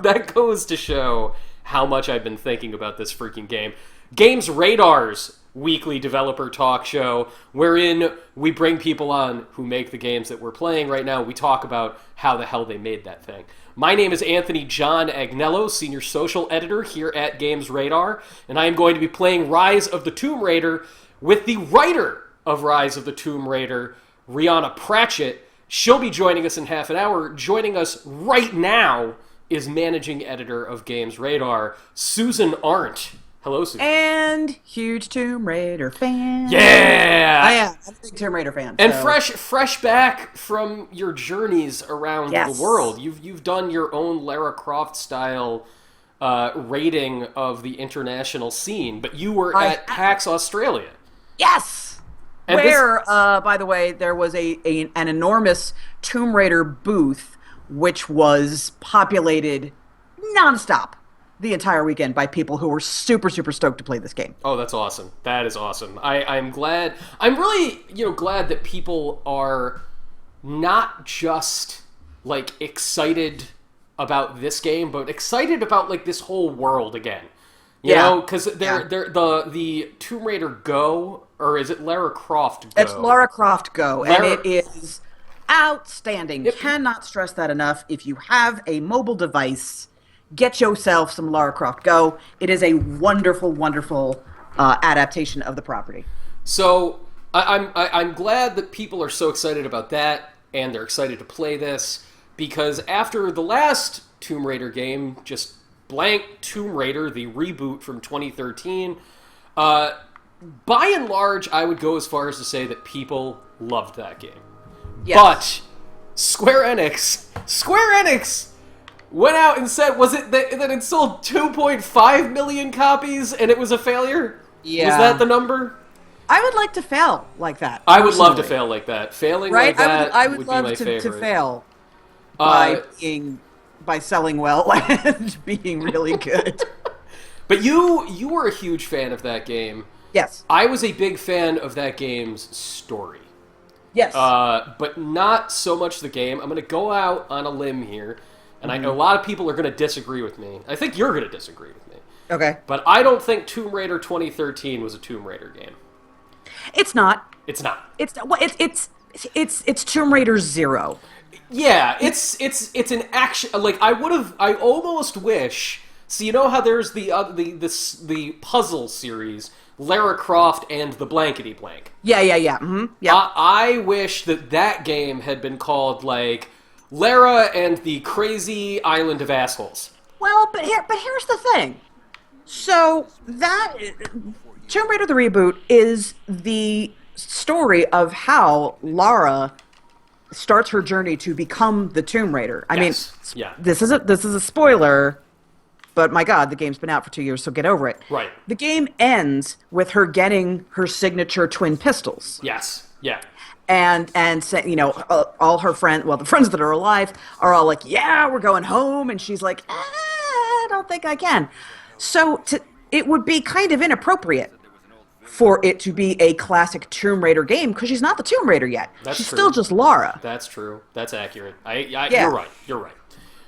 That goes to show how much I've been thinking about this freaking game. GamesRadar's weekly developer talk show, wherein we bring people on who make the games that we're playing right now. We talk about how the hell they made that thing. My name is Anthony John Agnello, Senior Social Editor here at GamesRadar, and I am going to be playing Rise of the Tomb Raider with the writer of Rise of the Tomb Raider, Rhianna Pratchett. She'll be joining us in half an hour. Joining us right now is managing editor of GamesRadar, Susan Arndt. Hello, Susan. And huge Tomb Raider fan. Yeah! I am. I'm a big Tomb Raider fan. And so. fresh back from your journeys around Yes. the world. You've done your own Lara Croft style rating of the international scene, but you were at PAX Australia. Yes! And Where, by the way, there was an enormous Tomb Raider booth, which was populated nonstop the entire weekend by people who were super, super stoked to play this game. Oh, that's awesome. That is awesome. I'm glad. I'm really, glad that people are not just, excited about this game, but excited about, this whole world again. You know? Because the Tomb Raider Go, or is it Lara Croft Go? It's Lara Croft Go, and it is outstanding. Cannot stress that enough. If you have a mobile device, get yourself some Lara Croft Go. It is a wonderful, wonderful adaptation of the property. So I'm glad that people are so excited about that, and they're excited to play this, because after the last Tomb Raider game, just blank Tomb Raider, the reboot from 2013, by and large, I would go as far as to say that people loved that game. Yes. But Square Enix went out and said, was it that it sold 2.5 million copies and it was a failure? Yeah. Was that the number? I would like to fail like that. I would love to fail like that. Failing like that I would would love be my favorite. to fail by selling well and being really good. But you were a huge fan of that game. Yes. I was a big fan of that game's story. Yes. But not so much the game. I'm going to go out on a limb here, and I know a lot of people are going to disagree with me. I think you're going to disagree with me. Okay. But I don't think Tomb Raider 2013 was a Tomb Raider game. It's not. It's not. It's Tomb Raider 0. Yeah, it's an action. I almost wish. So you know how there's the puzzle series, Lara Croft and the Blankety Blank. Yeah. Mm-hmm. Yeah. I wish that game had been called Lara and the Crazy Island of Assholes. Well, but here's the thing. So that Tomb Raider the reboot is the story of how Lara starts her journey to become the Tomb Raider. I mean, this is a spoiler, but my God, the game's been out for 2 years, so get over it. Right. The game ends with her getting her signature twin pistols. Yes. Yeah. And all her friends, the friends that are alive, are all like, yeah, we're going home. And she's like, I don't think I can. So it would be kind of inappropriate for it to be a classic Tomb Raider game, because she's not the Tomb Raider yet. She's still just Lara. That's true. That's accurate. You're right. You're right.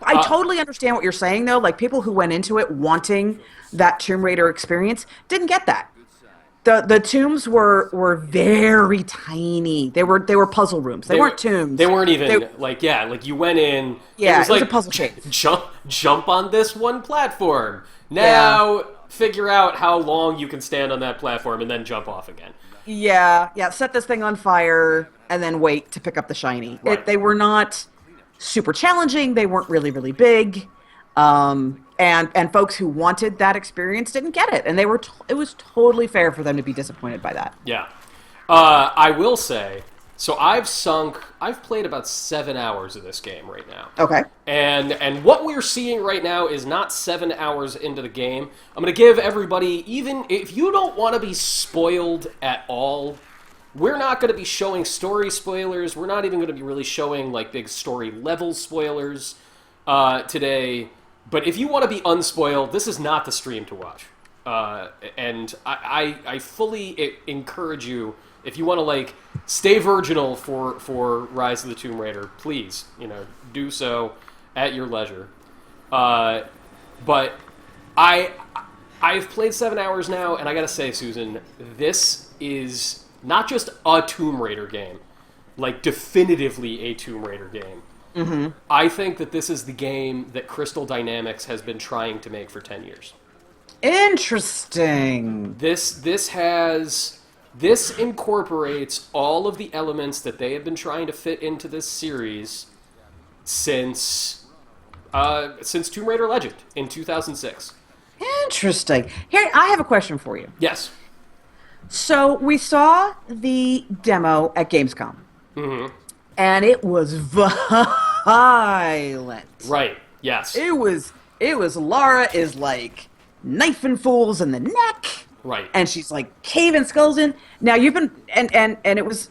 I totally understand what you're saying, though. People who went into it wanting that Tomb Raider experience didn't get that. The tombs were very tiny. They were puzzle rooms. They weren't tombs. They weren't even you went in. Yeah, it was a puzzle chase. Jump on this one platform. Now figure out how long you can stand on that platform and then jump off again. Yeah. Set this thing on fire and then wait to pick up the shiny. Right. They were not super challenging. They weren't really, really big. And folks who wanted that experience didn't get it, and it was totally fair for them to be disappointed by that. Yeah, I will say. So I've played about 7 hours of this game right now. Okay. And what we're seeing right now is not 7 hours into the game. I'm going to give everybody, even if you don't want to be spoiled at all, we're not going to be showing story spoilers. We're not even going to be really showing big story level spoilers today. But if you want to be unspoiled, this is not the stream to watch. And I fully encourage you, if you want to stay virginal for Rise of the Tomb Raider, please do so at your leisure. Uh, but I've played 7 hours now, and I gotta say, Susan, this is not just a Tomb Raider game, like definitively a Tomb Raider game. Mm-hmm. I think that this is the game that Crystal Dynamics has been trying to make for 10 years. Interesting. This incorporates all of the elements that they have been trying to fit into this series since Tomb Raider Legend in 2006. Interesting. Here, I have a question for you. Yes. So we saw the demo at Gamescom, Mm-hmm. and it was violent. Right. Yes. It was Lara is like knifing fools in the neck. Right. And she's like caving skulls in. Now you've been and it was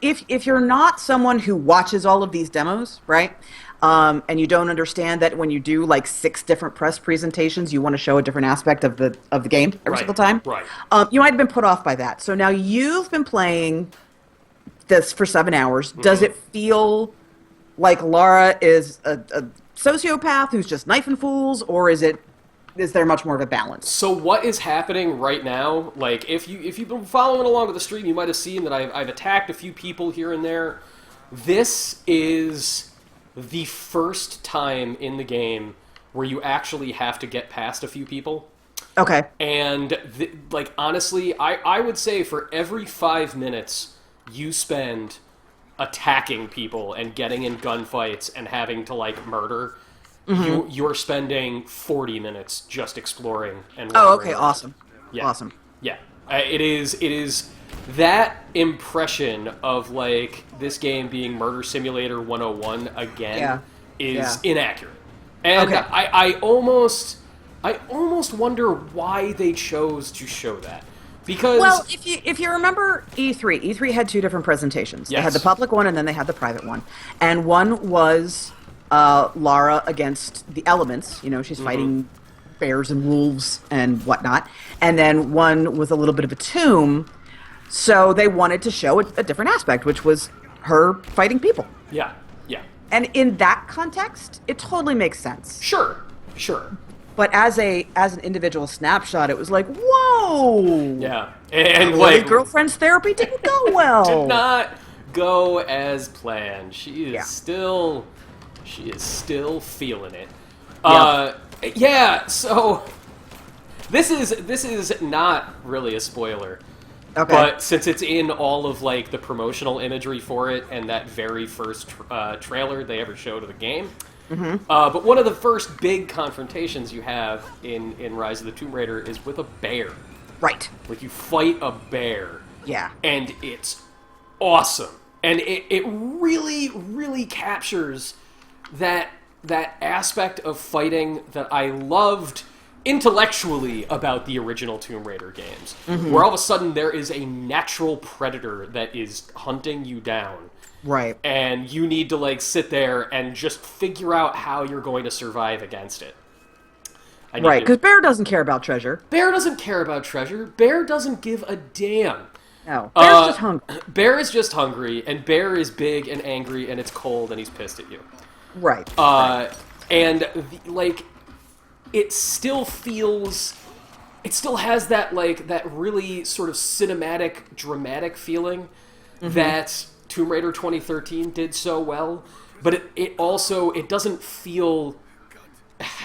if you're not someone who watches all of these demos, right? And you don't understand that when you do like 6 different press presentations, you want to show a different aspect of the game every Right. single time. Right. You might have been put off by that. So now you've been playing this for 7 hours. Mm-hmm. Does it feel like Lara is a sociopath who's just knifing fools, or is there much more of a balance? So what is happening right now? Like, if you've been following along with the stream, you might have seen that I've attacked a few people here and there. This is the first time in the game where you actually have to get past a few people. Okay. And, like, honestly, I would say for every 5 minutes you spend attacking people and getting in gunfights and having to, like, murder, you're spending 40 minutes just exploring and Oh, wandering okay. around. Awesome. Yeah. Awesome. Yeah. It is that impression of, like, this game being Murder Simulator 101 again is inaccurate. And Okay. I almost wonder why they chose to show that. Because Well, if you remember E3 had 2 different presentations. They Yes. had the public one and then they had the private one. And one was Lara against the elements. You know, she's fighting bears and wolves and whatnot. And then one was a little bit of a tomb. So they wanted to show a different aspect, which was her fighting people. yeah. And in that context, it totally makes sense. Sure. But as an individual snapshot, it was like, whoa! Yeah. And Really, like girlfriend's therapy didn't go well. did not go as planned. She is Yeah. still feeling it. Yep. Yeah, so this is not really a spoiler. Okay. But since it's in all of like the promotional imagery for it and that very first trailer they ever showed of the game, but one of the first big confrontations you have in Rise of the Tomb Raider is with a bear. Right. Like you fight a bear, Yeah. and it's awesome, and it really really captures that aspect of fighting that I loved intellectually about the original Tomb Raider games, where all of a sudden there is a natural predator that is hunting you down, Right. and you need to like sit there and just figure out how you're going to survive against it. I need Right. to- Because Bear doesn't care about treasure. Bear doesn't care about treasure. Bear doesn't give a damn. No. Bear's just hungry. Bear is just hungry, and Bear is big and angry, and it's cold, and he's pissed at you. Right. And like, it still has that like that really sort of cinematic, dramatic feeling that Tomb Raider 2013 did so well. But it also doesn't feel,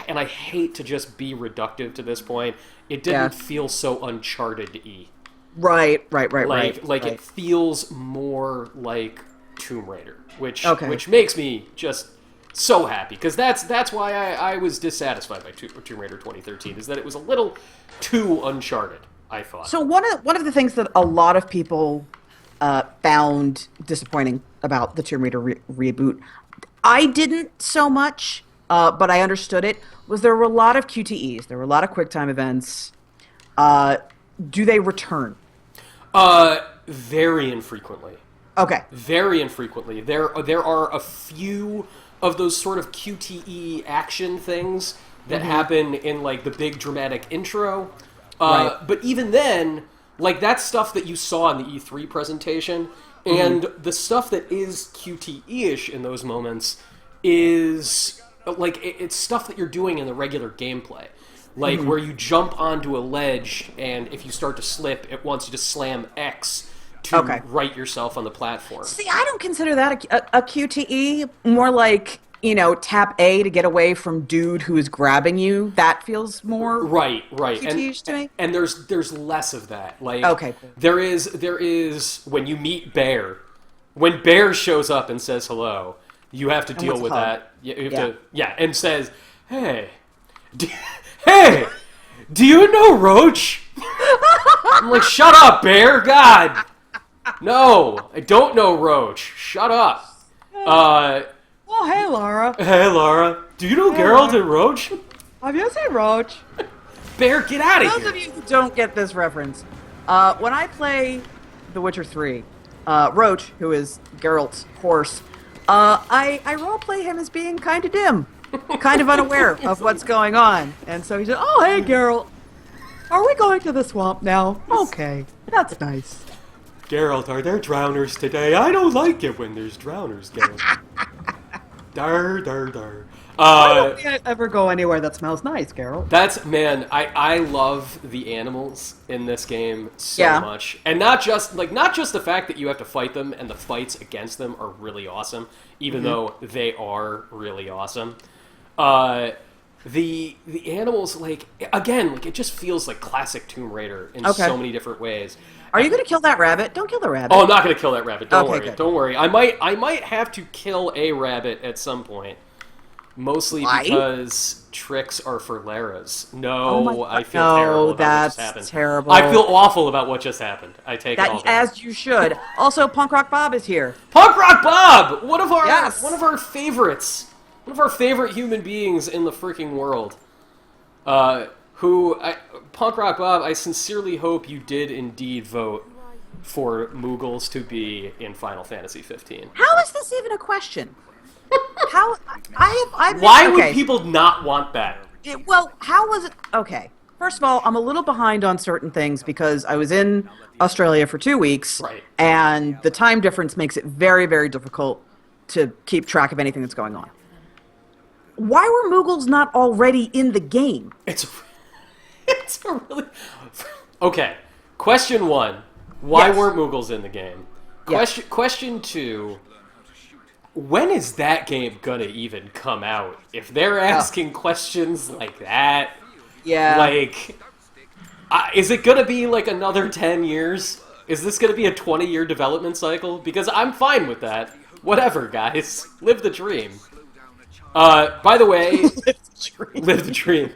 and I hate to just be reductive to this point, it didn't feel so Uncharted-y. Right. Like it feels more like Tomb Raider, which makes me just so happy, because that's why I was dissatisfied by Tomb Raider 2013, is that it was a little too Uncharted, I thought. So one of the things that a lot of people found disappointing about the Tomb Raider reboot, I didn't so much, but I understood it, was there were a lot of QTEs, there were a lot of QuickTime events. Do they return? Very infrequently. Okay. Very infrequently. There are a few of those sort of QTE action things that happen in like the big dramatic intro. Right. But even then, like that's stuff that you saw in the E3 presentation, and the stuff that is QTE-ish in those moments is like it's stuff that you're doing in the regular gameplay. Like where you jump onto a ledge, and if you start to slip, it wants you to slam X to right yourself on the platform. See, I don't consider that a QTE. More like, tap A to get away from dude who is grabbing you. That feels more right. QTE-ish to me. And there's less of that. Like Okay, cool. there is when you meet Bear, when Bear shows up and says hello, you have to deal with that. You have to, and says, hey, hey, do you know Roach? I'm like, shut up, Bear. God. No, I don't know Roach. Shut up. Oh, hey, Laura. Hey, Laura. Do you know Geralt and Roach? Have you seen Roach? Bear, get out of here. Those of you who don't get this reference, when I play The Witcher 3, Roach, who is Geralt's horse, I roleplay him as being kind of dim, kind of unaware of what's going on. And so he said, oh, hey, Geralt. Are we going to the swamp now? Okay, that's nice. Geralt, are there drowners today? I don't like it when there's drowners, Geralt. Dar. Why don't we ever go anywhere that smells nice, Geralt? I love the animals in this game so much. And not just the fact that you have to fight them, and the fights against them are really awesome, even though they are really awesome. The animals, it just feels like classic Tomb Raider in so many different ways. Are you going to kill that rabbit? Don't kill the rabbit. Oh, I'm not going to kill that rabbit. Don't worry. Good. Don't worry. I might have to kill a rabbit at some point. Mostly because tricks are for Laras. No, I feel terrible about what just happened. That's terrible. I feel awful about what just happened. I take it all back. As you should. Also, Punk Rock Bob is here. Punk Rock Bob! One of our favorites. One of our favorite human beings in the freaking world. Punk Rock Bob, I sincerely hope you did indeed vote for Moogles to be in Final Fantasy 15. How is this even a question? How Why would people not want that? How was it? Okay. First of all, I'm a little behind on certain things because I was in Australia for 2 weeks, right, and the time difference makes it very, very difficult to keep track of anything that's going on. Why were Moogles not already in the game? It's a really... Okay. Question 1. Why weren't Moogles in the game? Question 2. When is that game gonna even come out? If they're asking questions like that... Yeah. Is it gonna be another 10 years? Is this gonna be a 20-year development cycle? Because I'm fine with that. Whatever, guys. Live the dream. By the way... Live the dream.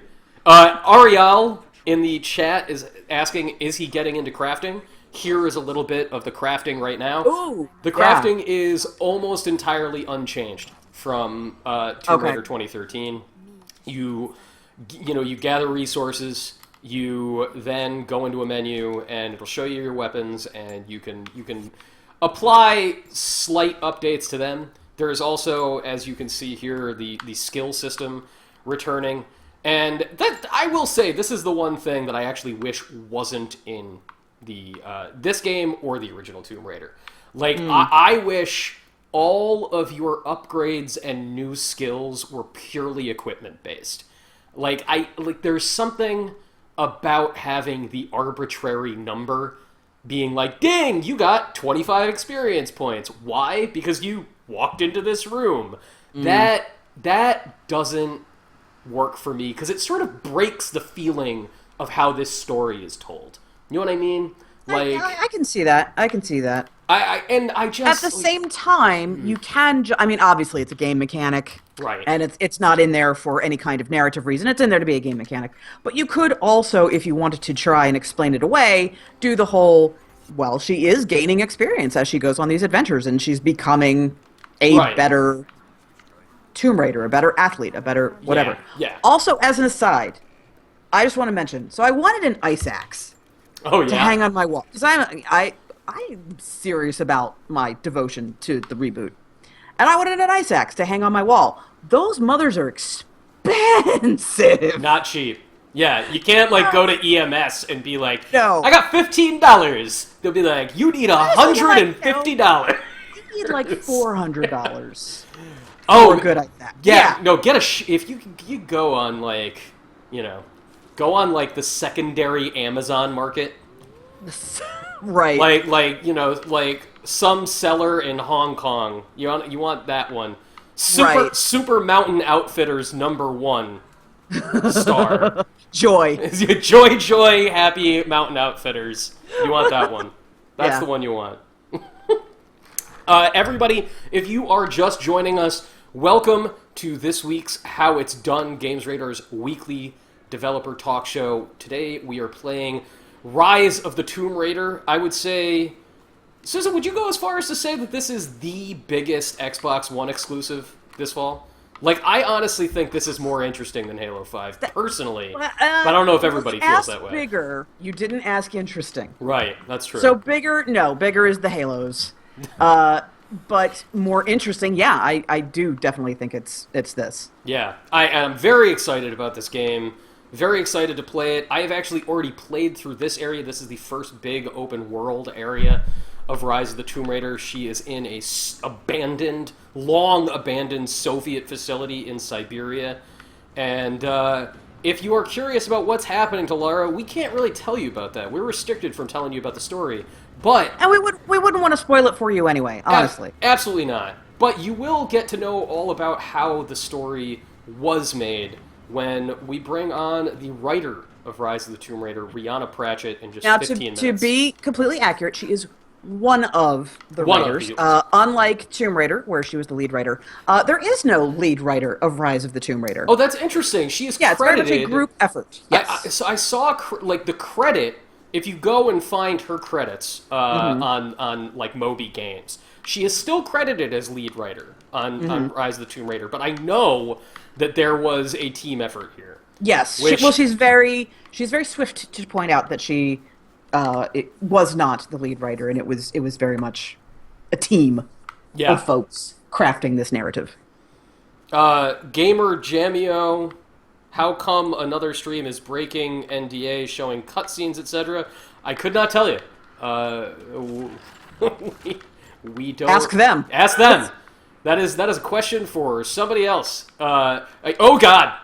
Ariel in the chat is asking, is he getting into crafting? Here is a little bit of the crafting right now. Ooh, the crafting is almost entirely unchanged from Tomb Raider 2013. You gather resources, you then go into a menu, and it'll show you your weapons, and you can apply slight updates to them. There is also, as you can see here, the skill system returning. And that, I will say, this is the one thing that I actually wish wasn't in the this game or the original Tomb Raider. I wish all of your upgrades and new skills were purely equipment based. There's something about having the arbitrary number being ding, you got 25 experience points. Why? Because you walked into this room. That doesn't work for me, because it sort of breaks the feeling of how this story is told. You know what I mean? I can see that. I can see that. I just at the same time, you can. Obviously, it's a game mechanic, right? And it's not in there for any kind of narrative reason. It's in there to be a game mechanic. But you could also, if you wanted to try and explain it away, do the whole. Well, she is gaining experience as she goes on these adventures, and she's becoming a better Tomb Raider, a better athlete, a better whatever. Yeah. Also, as an aside, I just want to mention. So I wanted an ice axe. To hang on my wall, because I'm serious about my devotion to the reboot, and I wanted an ice axe to hang on my wall. Those mothers are expensive. Not cheap. Yeah, you can't go to EMS and be like, no, I got $15. They'll be like, you need $150. You need $400. Oh, who are good at that. yeah. No, get if you go on like, you know, go on like the secondary Amazon market, Right. like some seller in Hong Kong. You want that one. Right. Super Mountain Outfitters #1 star. Joy. Joy Happy Mountain Outfitters. You want that one. That's Yeah. the one you want. Everybody, if you are just joining us, welcome to this week's How It's Done, GamesRadar's weekly developer talk show. Today we are playing Rise of the Tomb Raider. I would say... Susan, would you go as far as to say that this is the biggest Xbox One exclusive this fall? Like, I honestly think this is more interesting than Halo 5, personally. But I don't know if everybody feels that way. Bigger. You didn't ask interesting. Right, that's true. So bigger is the Halos. But more interesting, yeah, I do definitely think it's this. Yeah, I am very excited about this game. Very excited to play it. I have actually already played through this area. This is the first big open world area of Rise of the Tomb Raider. She is in a long abandoned Soviet facility in Siberia. And if you are curious about what's happening to Lara, we can't really tell you about that. We're restricted from telling you about the story. But And we wouldn't want to spoil it for you anyway, honestly. Absolutely not. But you will get to know all about how the story was made when we bring on the writer of Rise of the Tomb Raider, Rhianna Pratchett, in just Now, 15 minutes. to be completely accurate, she is one of the writers. Unlike Tomb Raider, where she was the lead writer, there is no lead writer of Rise of the Tomb Raider. Oh, that's interesting. She is It's credited. very much a group effort. Yes. So I saw the credit. If you go and find her credits on like Moby Games, she is still credited as lead writer on Rise of the Tomb Raider. But I know that there was a team effort here. Yes. Which, she's very swift to point out that she it was not the lead writer, and it was very much a team of folks crafting this narrative. Gamer Jamio, how come another stream is breaking NDA, showing cutscenes, etc.? I could not tell you. We don't Ask them. Ask them. That is a question for somebody else. Oh God!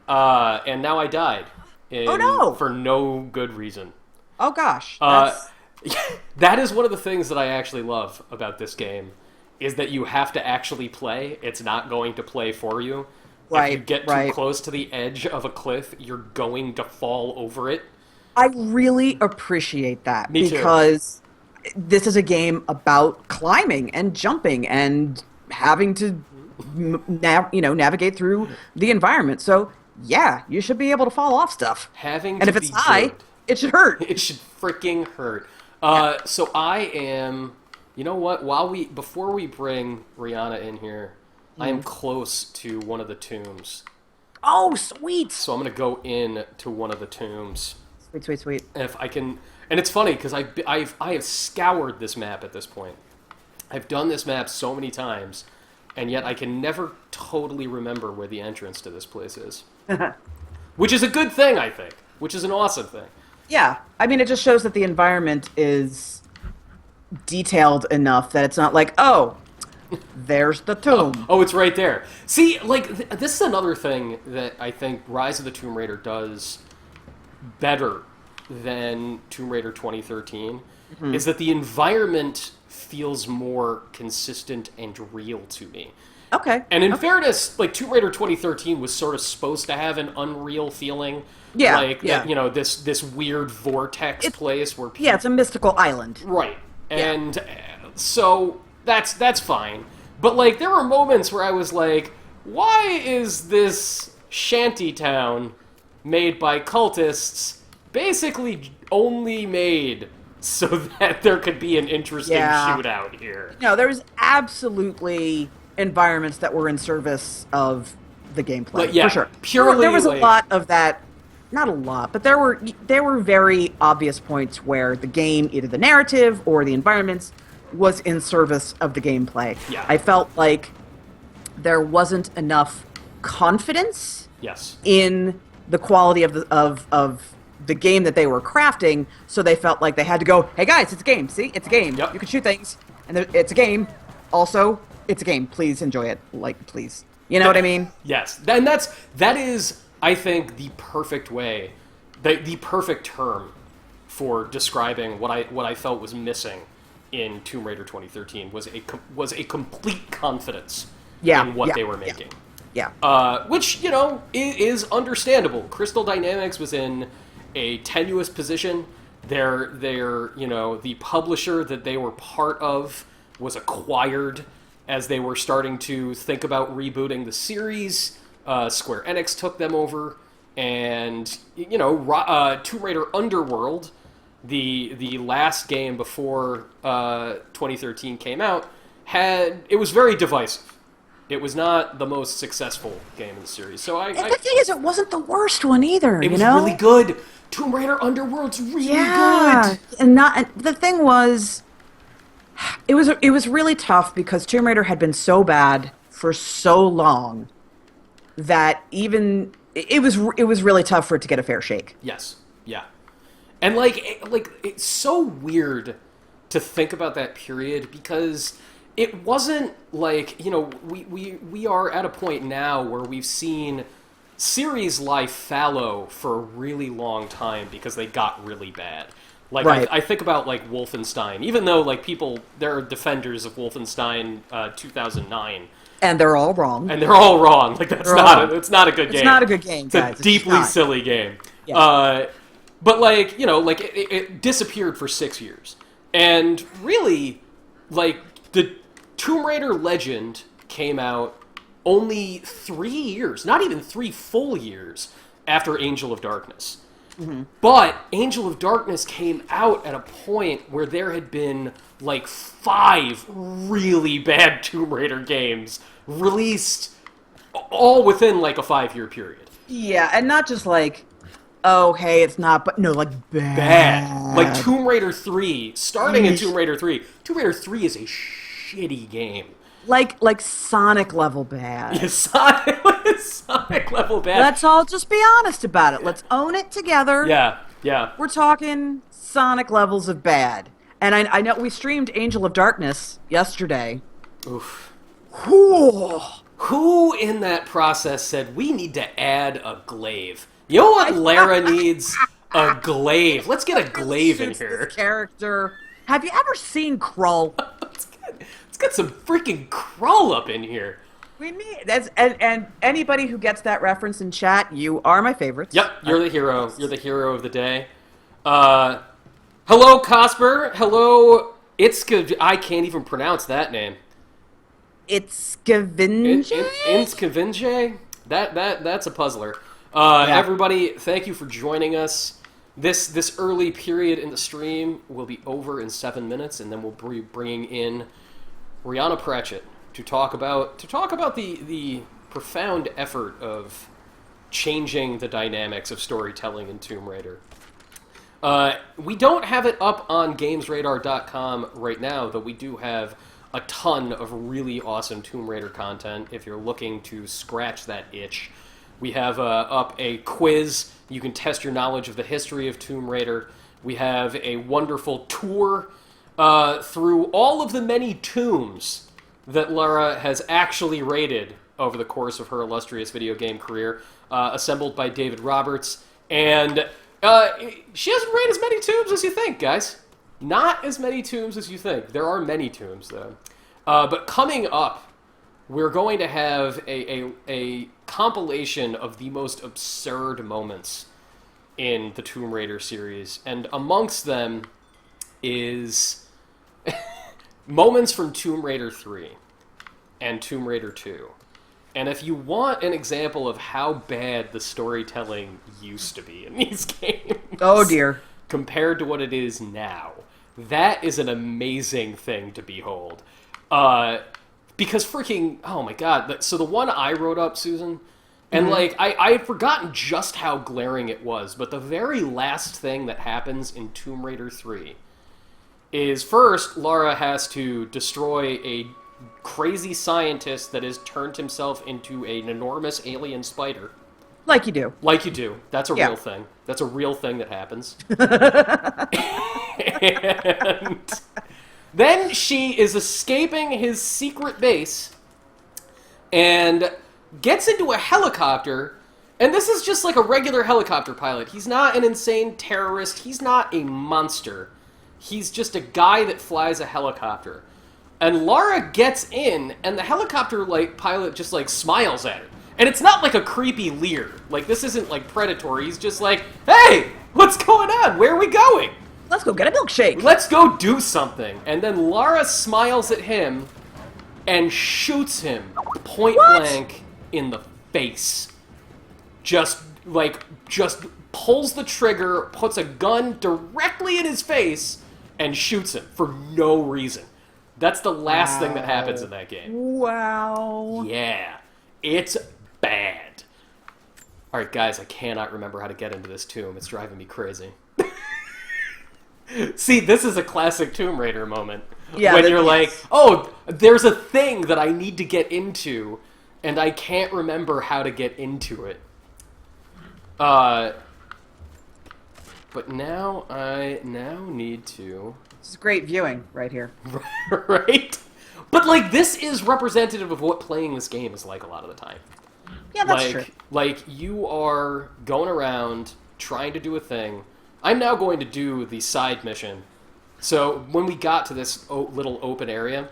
And now I died. Oh no! For no good reason. Oh gosh. That is one of the things that I actually love about this game, is that you have to actually play. It's not going to play for you. Right. If you get too close to the edge of a cliff, you're going to fall over it. I really appreciate that. Me too. Because this is a game about climbing and jumping and having to navigate through the environment. So yeah, you should be able to fall off stuff. And if it's high, it should hurt. It should freaking hurt. So I am. You know what? Before we bring Rihanna in here, I am close to one of the tombs. Oh, sweet! So I'm gonna go in to one of the tombs. Sweet. If I can, and it's funny because I have scoured this map at this point. I've done this map so many times, and yet I can never totally remember where the entrance to this place is. Which is a good thing, I think. Which is an awesome thing. Yeah, I mean, it just shows that the environment is detailed enough that it's not like, oh, there's the tomb. Oh, it's right there. See, like, this is another thing that I think Rise of the Tomb Raider does better than Tomb Raider 2013, is that the environment feels more consistent and real to me. Okay. And in fairness, like, Tomb Raider 2013 was sort of supposed to have an unreal feeling. Yeah, Like, this weird vortex place where people... Yeah, it's a mystical island. Right. And so that's fine. But, like, there were moments where I was like, why is this shanty town made by cultists basically only made so that there could be an interesting shootout here? No, there was absolutely environments that were in service of the gameplay, for sure. Purely, there was a lot of that. Not a lot, but there were very obvious points where the game, either the narrative or the environments, was in service of the gameplay. Yeah. I felt like there wasn't enough confidence in the quality of the game that they were crafting, so they felt like they had to go, hey guys, it's a game, see? It's a game. Yep. You can shoot things, and it's a game. Also, it's a game. Please enjoy it. Like, please. You know what I mean? Yes, and that is, I think, the perfect way, the perfect term for describing what I felt was missing in Tomb Raider 2013 was a complete confidence Yeah, in what yeah, they were yeah, making. yeah. Which, is understandable. Crystal Dynamics was in a tenuous position. The publisher that they were part of was acquired as they were starting to think about rebooting the series. Square Enix took them over, and Tomb Raider Underworld, the last game before 2013 came out, it was very divisive. It was not the most successful game in the series. So And the thing is, it wasn't the worst one either, it you was know? really good. Tomb Raider Underworld's really Yeah. good. And the thing was, it was really tough because Tomb Raider had been so bad for so long that it was really tough for it to get a fair shake. Yes. Yeah. And like it's so weird to think about that period because it wasn't like, we are at a point now where we've seen series lie fallow for a really long time because they got really bad. Like Right. I think about like Wolfenstein, even though like there are defenders of Wolfenstein 2009, And they're all wrong. and they're all wrong. Like They're all wrong. it's not a good game. It's not a good game, It's guys. a It's deeply not. silly game. Yeah. But like it disappeared for 6 years, and really, like the Tomb Raider Legend came out only 3 years, not even 3 full years after Angel of Darkness. But Angel of Darkness came out at a point where there had been like 5 really bad Tomb Raider games released all within like a 5-year period. Yeah, and not just like, oh, hey, it's not, but no, like Bad. Like bad. Tomb Raider 3, starting in Yeesh. Tomb Raider 3. Tomb Raider 3 is a shitty game. Like Sonic level bad. Yeah, Sonic level bad. Let's all just be honest about it. Let's own it together. Yeah, yeah. We're talking Sonic levels of bad. And I know we streamed Angel of Darkness yesterday. Oof. Whew. Who in that process said we need to add a glaive? You know what Lara needs? A glaive. Let's get a glaive in Suits here. this character. Have you ever seen Krull? Let's get some freaking crawl up in here. We need and anybody who gets that reference in chat, you are my favorites. Yep, you're the hero. You're the hero of the day. Hello, Cosper. Hello, I can't even pronounce that name. It's Gavinje? Inskavinje? That's a puzzler. Yeah. Everybody, thank you for joining us. This early period in the stream will be over in 7 minutes, and then we'll be bringing in Rhianna Pratchett to talk about the profound effort of changing the dynamics of storytelling in Tomb Raider. We don't have it up on GamesRadar.com right now, though we do have a ton of really awesome Tomb Raider content if you're looking to scratch that itch. We have up a quiz. You can test your knowledge of the history of Tomb Raider. We have a wonderful tour through all of the many tombs that Lara has actually raided over the course of her illustrious video game career, assembled by David Roberts. And she hasn't raided as many tombs as you think, guys. Not as many tombs as you think. There are many tombs, though. But coming up, we're going to have a compilation of the most absurd moments in the Tomb Raider series. And amongst them is moments from Tomb Raider 3 and Tomb Raider 2. And if you want an example of how bad the storytelling used to be in these games... Oh, dear. Compared to what it is now, that is an amazing thing to behold. Because freaking... Oh, my God. So the one I wrote up, Susan... And, I had forgotten just how glaring it was, but the very last thing that happens in Tomb Raider 3 is, first, Lara has to destroy a crazy scientist that has turned himself into an enormous alien spider. Like you do. Like you do. That's a Yeah. real thing. That's a real thing that happens. Then she is escaping his secret base and gets into a helicopter. And this is just like a regular helicopter pilot. He's not an insane terrorist. He's not a monster. He's just a guy that flies a helicopter. And Lara gets in, and the helicopter pilot just smiles at her. And it's not like a creepy leer. Like, this isn't predatory. He's just like, hey, what's going on? Where are we going? Let's go get a milkshake. Let's go do something. And then Lara smiles at him and shoots him point blank in the face. Just pulls the trigger, puts a gun directly in his face, and shoots him for no reason. That's the last thing that happens in that game. Wow. Yeah. It's bad. Alright, guys, I cannot remember how to get into this tomb. It's driving me crazy. See, this is a classic Tomb Raider moment. Yeah, when you're like, oh, there's a thing that I need to get into, and I can't remember how to get into it. But now I need to... This is great viewing right here. Right? But, this is representative of what playing this game is like a lot of the time. Yeah, that's true. You are going around trying to do a thing. I'm now going to do the side mission. So, when we got to this little open area,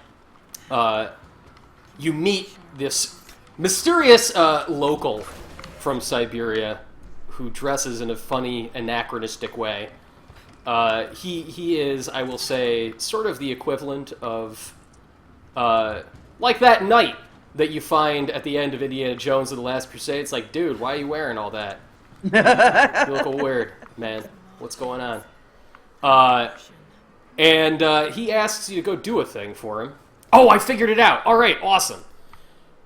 you meet this mysterious local from Siberia who dresses in a funny, anachronistic way. He is, I will say, sort of the equivalent of, that knight that you find at the end of Indiana Jones and the Last Crusade. It's like, dude, why are you wearing all that? You look weird, man. What's going on? And he asks you to go do a thing for him. Oh, I figured it out. All right, awesome.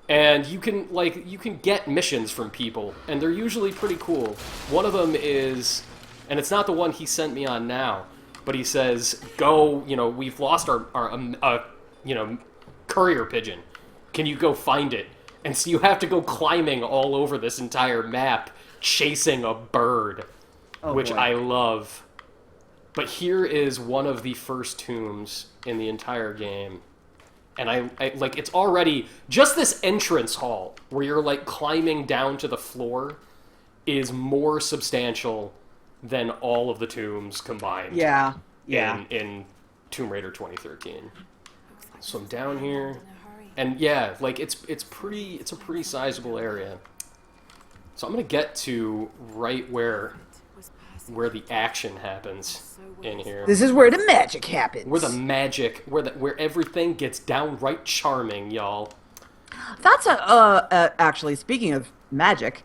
And you can get missions from people, and they're usually pretty cool. One of them is, and it's not the one he sent me on now, but he says, go, we've lost our courier pigeon. Can you go find it? And so you have to go climbing all over this entire map, chasing a bird, which I love. But here is one of the first tombs in the entire game. And I it's already, just this entrance hall where you're climbing down to the floor is more substantial than all of the tombs combined. Yeah. In Tomb Raider 2013. So I'm down here, and yeah, it's a pretty sizable area. So I'm gonna get to right where the action happens in here. This is where the magic happens. Where everything gets downright charming, y'all. That's actually, speaking of magic,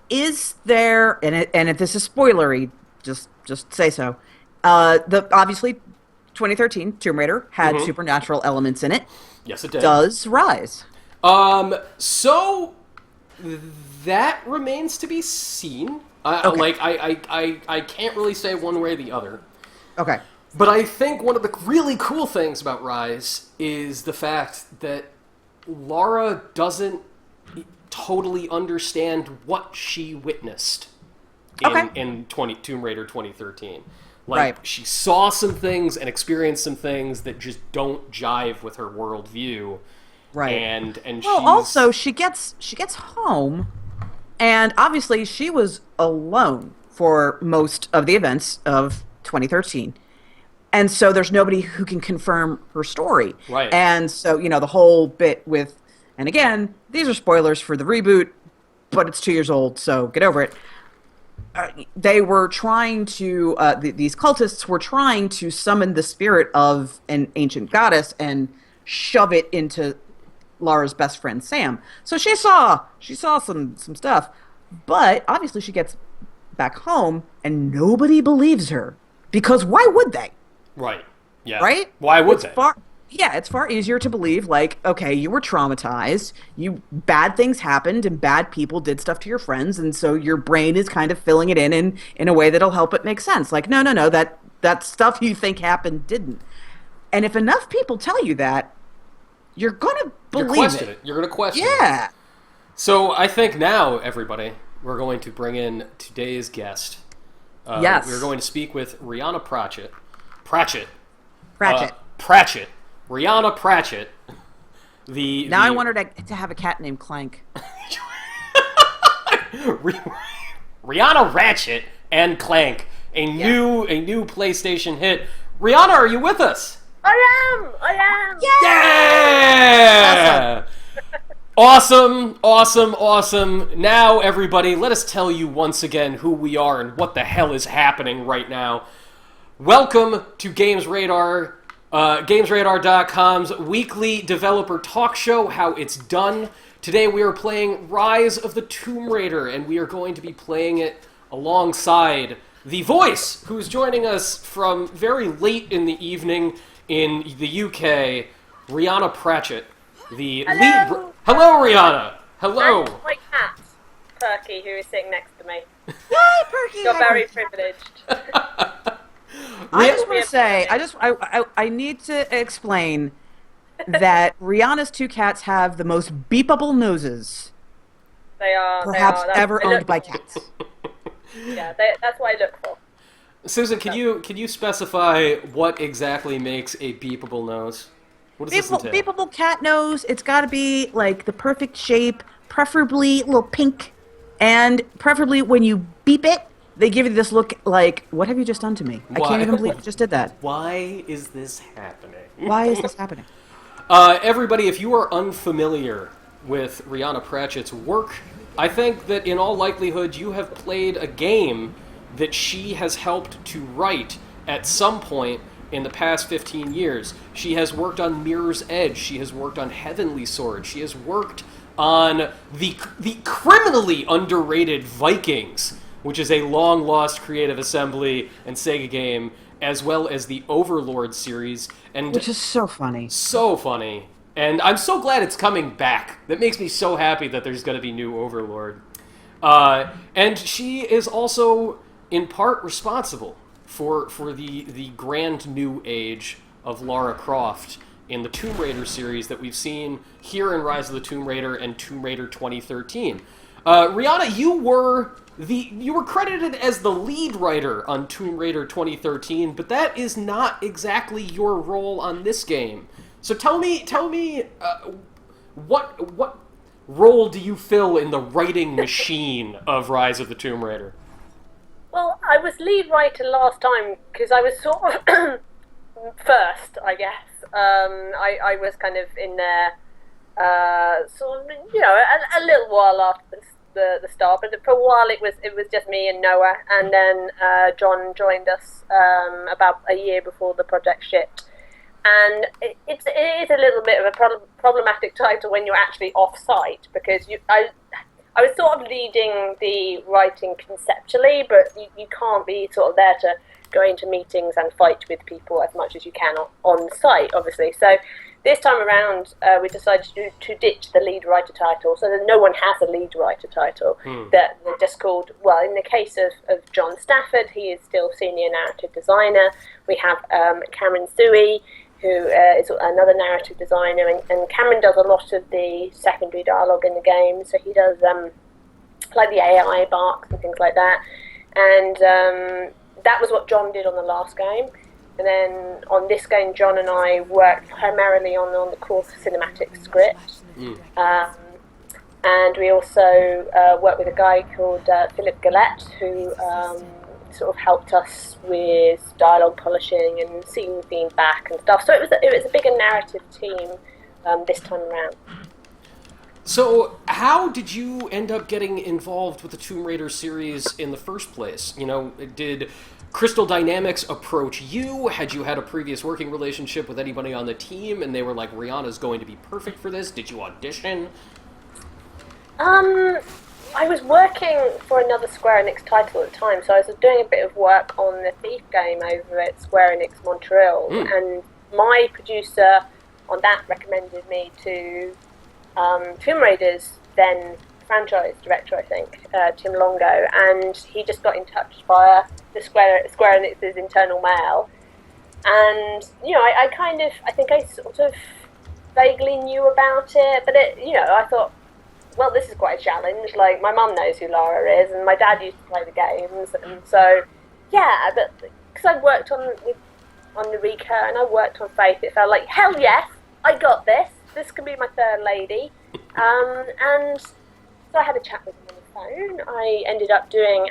is there, and if this is spoilery, just say so. Obviously 2013 Tomb Raider had supernatural elements in it. Yes, it did. Does Rise? So that remains to be seen. Okay. I can't really say one way or the other. Okay. But I think one of the really cool things about Rise is the fact that Lara doesn't totally understand what she witnessed in Tomb Raider 2013. She saw some things and experienced some things that just don't jive with her worldview. Right. And also she gets home, and obviously she was alone for most of the events of 2013. And so there's nobody who can confirm her story. Right. And so, the whole bit with, and again, these are spoilers for the reboot, but it's 2 years old, so get over it. They were trying to, these cultists were trying to summon the spirit of an ancient goddess and shove it into Lara's best friend, Sam. So she saw some stuff, but obviously she gets back home and nobody believes her, because why would they? Right. Yeah. Right? Why would they? It's far easier to believe, okay, you were traumatized, bad things happened, and bad people did stuff to your friends, and so your brain is kind of filling it in a way that'll help it make sense. No, that stuff you think happened didn't. And if enough people tell you that, you're gonna believe it. You're gonna question it. Yeah. So I think now, everybody, we're going to bring in today's guest. Yes. We're going to speak with Rhianna Pratchett. Pratchett, Rhianna Pratchett. I want her to have a cat named Clank. Rhianna Ratchet and Clank, a new PlayStation hit. Rhianna, are you with us? I am. Yeah! Awesome. Now, everybody, let us tell you once again who we are and what the hell is happening right now. Welcome to GamesRadar, GamesRadar.com's weekly developer talk show, How It's Done. Today we are playing Rise of the Tomb Raider, and we are going to be playing it alongside the voice, who's joining us from very late in the evening in the UK, Rhianna Pratchett, the lead... Hello, Rhianna! Hello! And my cat, Perky, who is sitting next to me. Yay, Perky! You're very privileged. I just want to say, I need to explain that Rihanna's two cats have the most beepable noses perhaps ever owned by cats. Yeah, that's what I look for. Susan, can you specify what exactly makes a beepable nose? What does this entail? Beepable cat nose. It's got to be like the perfect shape, preferably a little pink, and preferably when you beep it, they give you this look like, what have you just done to me? I can't even believe you just did that. Why is this happening? Why is this happening? Everybody, if you are unfamiliar with Rhianna Pratchett's work, I think that in all likelihood you have played a game that she has helped to write at some point in the past 15 years. She has worked on Mirror's Edge. She has worked on Heavenly Sword. She has worked on the criminally underrated Vikings, which is a long-lost Creative Assembly and Sega game, as well as the Overlord series. Which is so funny. So funny. And I'm so glad it's coming back. That makes me so happy that there's going to be new Overlord. And she is also, in part, responsible for the grand new age of Lara Croft in the Tomb Raider series that we've seen here in Rise of the Tomb Raider and Tomb Raider 2013. Rhianna, you were credited as the lead writer on Tomb Raider 2013, but that is not exactly your role on this game. So tell me, what role do you fill in the writing machine of Rise of the Tomb Raider? Well, I was lead writer last time because I was sort of first, I guess. I was kind of in there, sort of, a little while after the start, but for a while it was just me and Noah, and then John joined us about a year before the project shipped. And it is a little bit of a problematic title when you're actually off-site, because I was sort of leading the writing conceptually, but you can't be sort of there to go into meetings and fight with people as much as you can on site, obviously. So this time around, we decided to ditch the lead writer title, so that no one has a lead writer title. That they're just called, well, in the case of John Stafford, he is still senior narrative designer. We have Cameron Suey, who is another narrative designer, and Cameron does a lot of the secondary dialogue in the game, so he does like the AI barks and things like that, and that was what John did on the last game. And then on this game, John and I worked primarily on the core cinematic script, and we also worked with a guy called Philip Gillette, who sort of helped us with dialogue polishing and scene feedback and stuff. So it was a bigger narrative team this time around. So how did you end up getting involved with the Tomb Raider series in the first place? Did Crystal Dynamics approach you? Had you had a previous working relationship with anybody on the team and they were like, Rihanna's going to be perfect for this? Did you audition? I was working for another Square Enix title at the time, so I was doing a bit of work on the Thief game over at Square Enix Montreal, and my producer on that recommended me to Tomb Raider's then franchise director, I think, Tim Longo, and he just got in touch via the Square Enix's internal mail, and I think I sort of vaguely knew about it, but I thought, well, this is quite a challenge. Like, my mum knows who Lara is, and my dad used to play the games, and so, yeah, but because I'd worked on with on Eureka and I worked on Faith, it felt like, hell yes, I got this. This can be my third lady. And so I had a chat with him on the phone. I ended up doing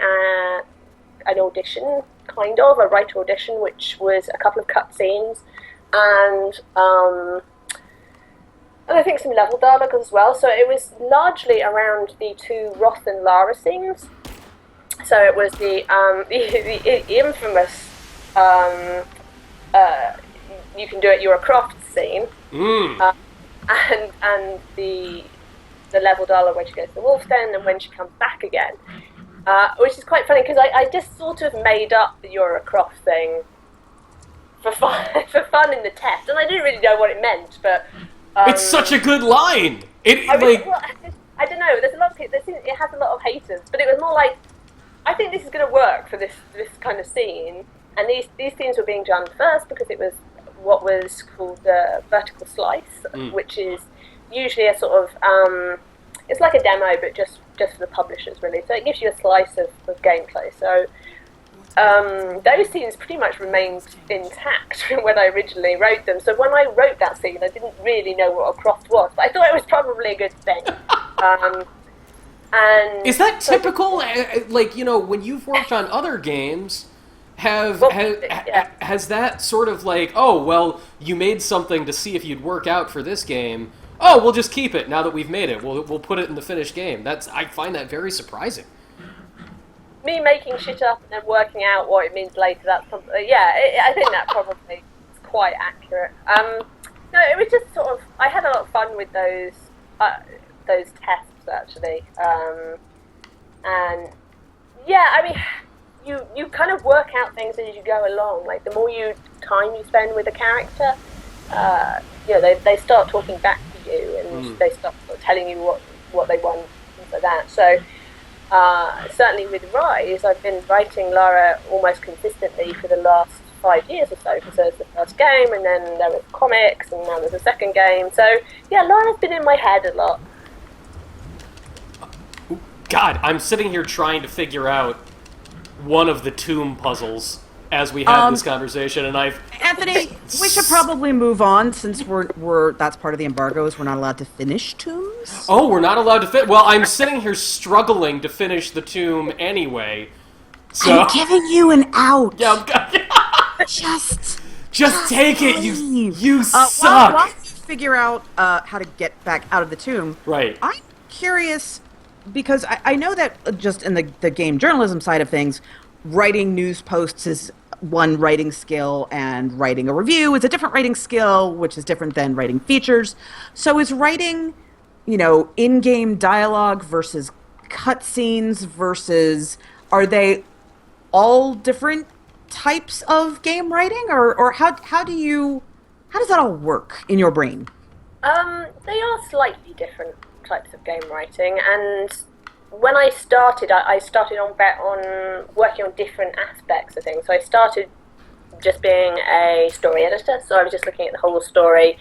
an audition, kind of, a writer audition, which was a couple of cutscenes and I think some level dialogue as well. So it was largely around the two Roth and Lara scenes. So it was the infamous you can do it, you're a Croft scene, and the level dialogue when she goes to the Wolf's Den and when she comes back again, which is quite funny because I just sort of made up the you're a Croft thing for fun in the test, and I didn't really know what it meant, but it's such a good line. I don't know. There's a lot of people. It has a lot of haters, but it was more like, I think this is going to work for this kind of scene. And these scenes were being done first because it was what was called the vertical slice, which is usually a sort of it's like a demo, but just for the publishers really. So it gives you a slice of gameplay. So those scenes pretty much remained intact when I originally wrote them. So when I wrote that scene, I didn't really know what a Croft was, but I thought it was probably a good thing. And is that typical? Like, you know, when you've worked on other games, has that sort of like, oh, well, you made something to see if you'd work out for this game. Oh, we'll just keep it now that we've made it. We'll put it in the finished game. I find that very surprising. Me making shit up and then working out what it means later, that's something, I think that probably is quite accurate. No, it was just sort of, I had a lot of fun with those tests, actually. And, yeah, I mean, you kind of work out things as you go along. Like, the more time you spend with a character, they start talking back to you, and they start telling you what they want, things like that. So, certainly with Rise, I've been writing Lara almost consistently for the last 5 years or so, because there was the first game, and then there was comics, and now there's a second game. So, yeah, Lara's been in my head a lot. God, I'm sitting here trying to figure out one of the tomb puzzles as we have this conversation, and Anthony, we should probably move on since we're that's part of the embargoes. We're not allowed to finish tombs. Oh, we're not allowed to fit. Well, I'm sitting here struggling to finish the tomb anyway. So I'm giving you an out. Yeah, Just take it. leave. You suck. While you figure out how to get back out of the tomb, right? I'm curious because I know that just in the game journalism side of things, writing news posts is one writing skill, and writing a review is a different writing skill, which is different than writing features. So is writing, in-game dialogue versus cutscenes versus, are they all different types of game writing, or how does that all work in your brain? They are slightly different types of game writing, and when I started on working on different aspects of things. So I started just being a story editor, so I was just looking at the whole story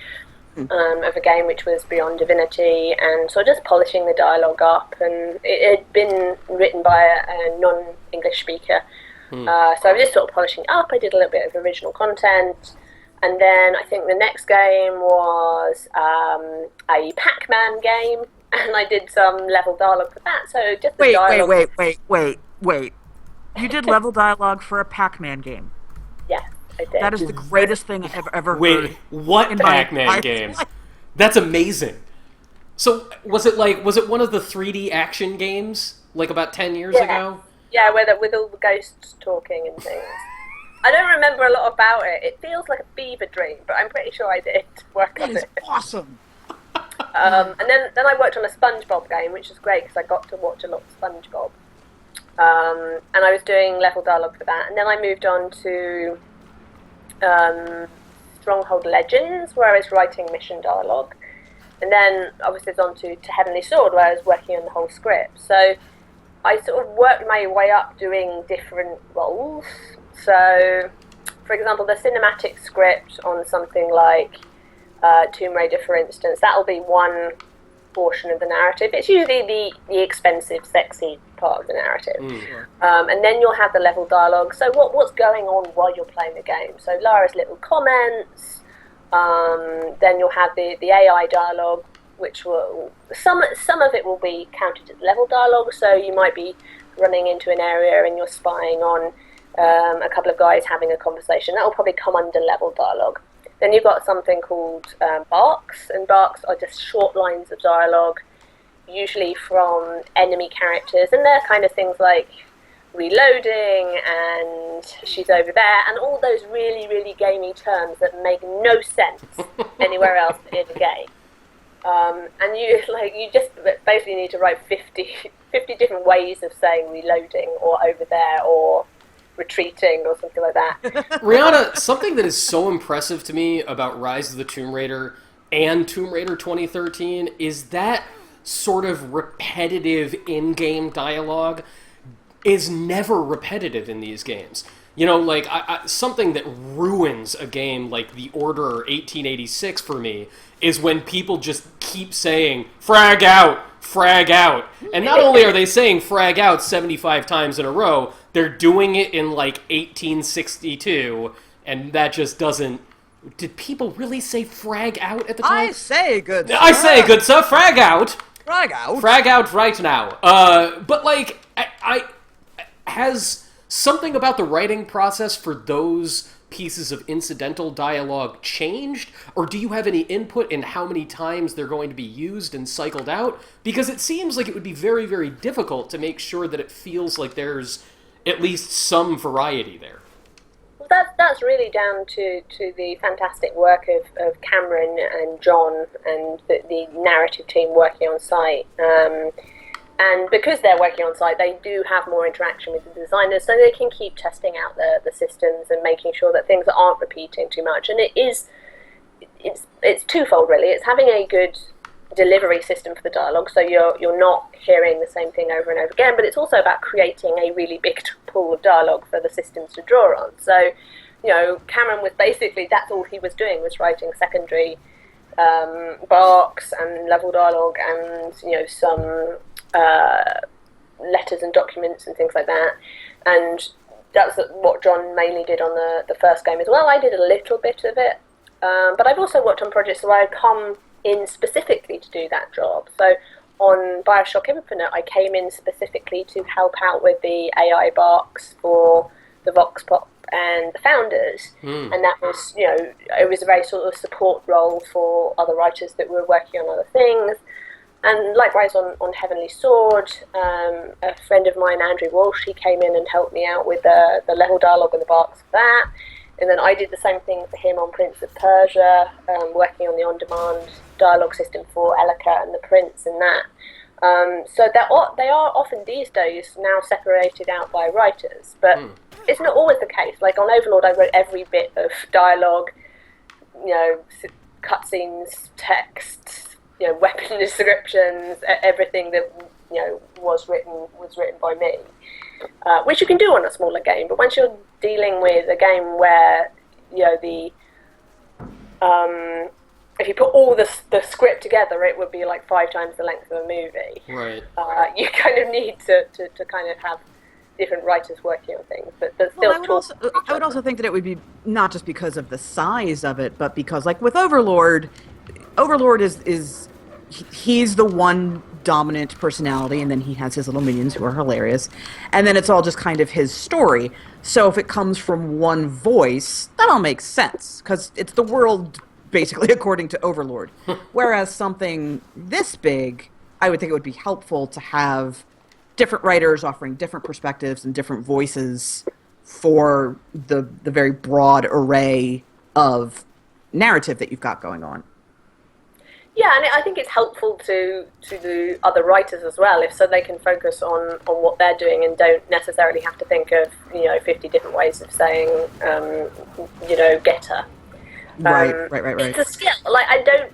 of a game which was Beyond Divinity, and so just polishing the dialogue up, and it had been written by a non-English speaker, so I was just sort of polishing up. I did a little bit of original content, and then I think the next game was a Pac-Man game, and I did some level dialogue for that. So just the dialogue. Wait. You did level dialogue for a Pac-Man game? Yes, I did. That is the greatest thing I've ever heard. Wait, what Pac-Man game? That's amazing. So was it one of the 3D action games, like about 10 years ago? Yeah, with all the ghosts talking and things. I don't remember a lot about it. It feels like a fever dream, but I'm pretty sure I did work on it. That is awesome. And then I worked on a SpongeBob game, which was great because I got to watch a lot of SpongeBob. And I was doing level dialogue for that. And then I moved on to Stronghold Legends, where I was writing mission dialogue. And then obviously it's on to Heavenly Sword, where I was working on the whole script. So I sort of worked my way up doing different roles. So, for example, the cinematic script on something like Tomb Raider, for instance, that'll be one portion of the narrative. It's usually the expensive, sexy part of the narrative. And then you'll have the level dialogue. So what's going on while you're playing the game? So Lara's little comments. Then you'll have the AI dialogue, which will some of it will be counted as level dialogue. So you might be running into an area and you're spying on a couple of guys having a conversation. That will probably come under level dialogue. Then you've got something called barks, and barks are just short lines of dialogue, usually from enemy characters, and they're kind of things like reloading and she's over there, and all those really, really gamey terms that make no sense anywhere else in the game. And you just basically need to write 50 different ways of saying reloading or over there or retreating or something like that. Rhianna, something that is so impressive to me about Rise of the Tomb Raider and Tomb Raider 2013 is that sort of repetitive in-game dialogue is never repetitive in these games. You know, like, something that ruins a game like The Order 1886 for me is when people just keep saying, frag out, frag out. And not only are they saying frag out 75 times in a row, they're doing it in, like, 1862, and that just doesn't... Did people really say frag out at the time? I say good sir. I say good sir, frag out. Frag out. Frag out right now. But, like, I has something about the writing process for those pieces of incidental dialogue changed? Or do you have any input in how many times they're going to be used and cycled out? Because it seems like it would be very, very difficult to make sure that it feels like there's at least some variety there. Well, that's really down to the fantastic work of Cameron and John and the narrative team working on site. And because they're working on site, they do have more interaction with the designers, so they can keep testing out the systems and making sure that things aren't repeating too much. And it's twofold, really. It's having a good delivery system for the dialogue, so you're not hearing the same thing over and over again, but it's also about creating a really big pool of dialogue for the systems to draw on. So, you know, Cameron was basically, that's all he was doing, was writing secondary barks and level dialogue and, you know, some letters and documents and things like that. And that's what John mainly did on the first game as well. I did a little bit of it, but I've also worked on projects where I've come in specifically to do that job. So on Bioshock Infinite, I came in specifically to help out with the AI barks for the Vox Pop and the founders, and that was, you know, it was a very sort of support role for other writers that were working on other things. And likewise on Heavenly Sword, a friend of mine, Andrew Walsh, he came in and helped me out with the level dialogue and the barks for that. And then I did the same thing for him on Prince of Persia, working on the on-demand dialogue system for Elika and the Prince and that. So they are often these days now separated out by writers, but it's not always the case. Like on Overlord, I wrote every bit of dialogue, you know, cutscenes, text, you know, weapon descriptions, everything that, you know, was written by me, which you can do on a smaller game. But once you're dealing with a game where, you know, if you put all the script together, it would be like 5 times the length of a movie. Right. You kind of need to kind of have different writers working on things, but still. Well, I would also think that it would be not just because of the size of it, but because, like with Overlord is he's the one dominant personality, and then he has his little minions who are hilarious, and then it's all just kind of his story. So if it comes from one voice, that all makes sense because it's the world basically according to Overlord. Whereas something this big, I would think it would be helpful to have different writers offering different perspectives and different voices for the very broad array of narrative that you've got going on. Yeah, and I think it's helpful to the other writers as well, so they can focus on what they're doing and don't necessarily have to think of, you know, 50 different ways of saying, you know, getter. Right. It's a skill. Like, I don't...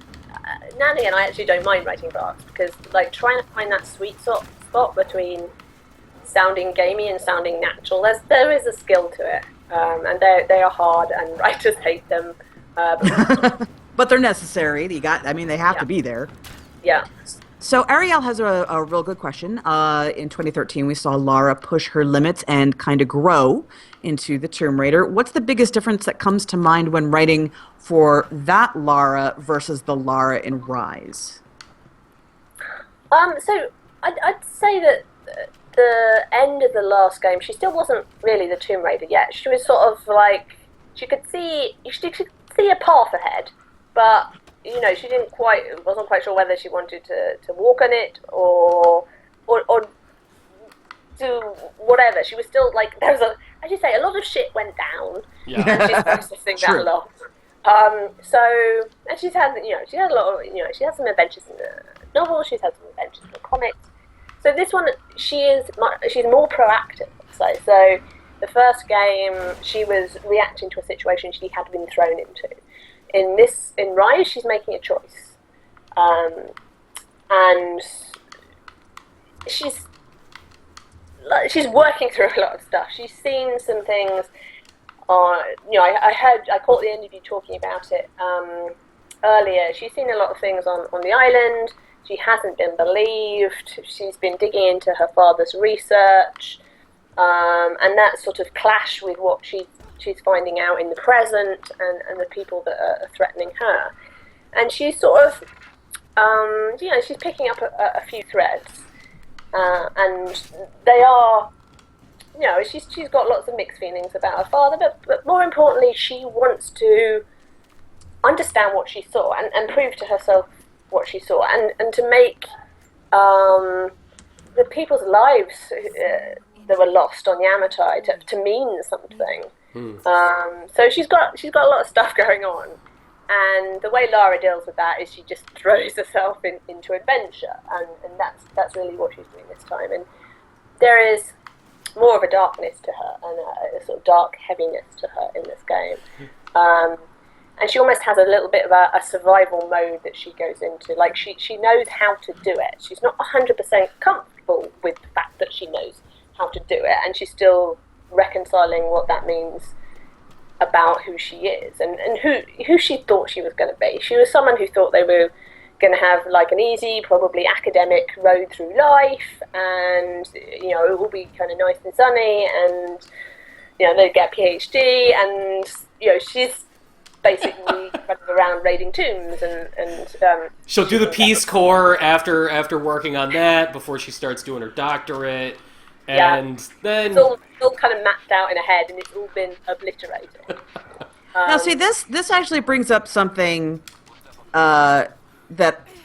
now and again, I actually don't mind writing barks, because, like, trying to find that sweet spot between sounding gamey and sounding natural, there is a skill to it. And they are hard, and writers hate them. But they're necessary. They have to be there. Yeah. So Ariel has a real good question. In 2013, we saw Lara push her limits and kind of grow into the Tomb Raider. What's the biggest difference that comes to mind when writing for that Lara versus the Lara in Rise? So I'd say that the end of the last game, she still wasn't really the Tomb Raider yet. She was sort of like she could see a path ahead, but she wasn't quite sure whether she wanted to walk on it or do whatever. She was still like as you say, a lot of shit went down, Yeah. and she's processing that a True. lot. And she's had she had a lot of she had some adventures in the novel. She's had some adventures in the comics. So this one, she's more proactive. So the first game, she was reacting to a situation she had been thrown into. In Rise, she's making a choice, and she's working through a lot of stuff. She's seen some things. I caught the end of you talking about it earlier. She's seen a lot of things on the island. She hasn't been believed. She's been digging into her father's research, and that sort of clash with what she's finding out in the present and the people that are threatening her. And she's sort of, she's picking up a few threads, and they are, she's got lots of mixed feelings about her father, but more importantly, she wants to understand what she saw and prove to herself what she saw, and to make the people's lives that were lost on Yamatai to mean something. So she's got a lot of stuff going on, and the way Lara deals with that is she just throws herself into adventure, and that's really what she's doing this time. And there is more of a darkness to her and a sort of dark heaviness to her in this game. And she almost has a little bit of a survival mode that she goes into. Like, she knows how to do it. She's not 100% comfortable with the fact that she knows how to do it, and she's still reconciling what that means about who she is and who she thought she was going to be. She was someone who thought they were going to have like an easy, probably academic road through life, and it will be kind of nice and sunny, and they'd get a PhD, and she's basically running around raiding tombs and She'll do the Peace Corps after working on that before she starts doing her doctorate, and then it's all kind of mapped out in her head, and it's all been obliterated. Now, see, this actually brings up something that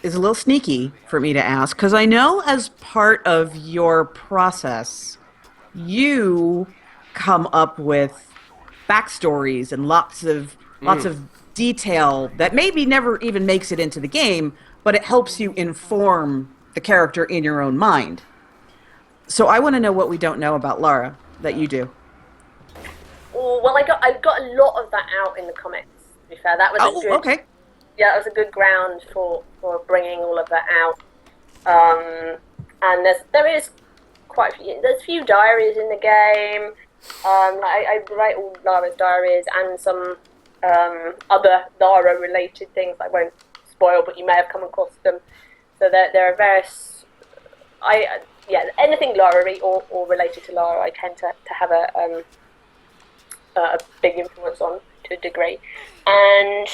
is a little sneaky for me to ask, because I know as part of your process, you come up with backstories and lots of detail that maybe never even makes it into the game, but it helps you inform the character in your own mind. So I want to know what we don't know about Lara that you do. Well, I got a lot of that out in the comics. To be fair, that was okay. Yeah, it was a good ground for bringing all of that out. And there is there's a few diaries in the game. I write all Lara's diaries and some other Lara related things I won't spoil, but you may have come across them. So there are various anything Lara or related to Lara, I tend to have a big influence on to a degree. And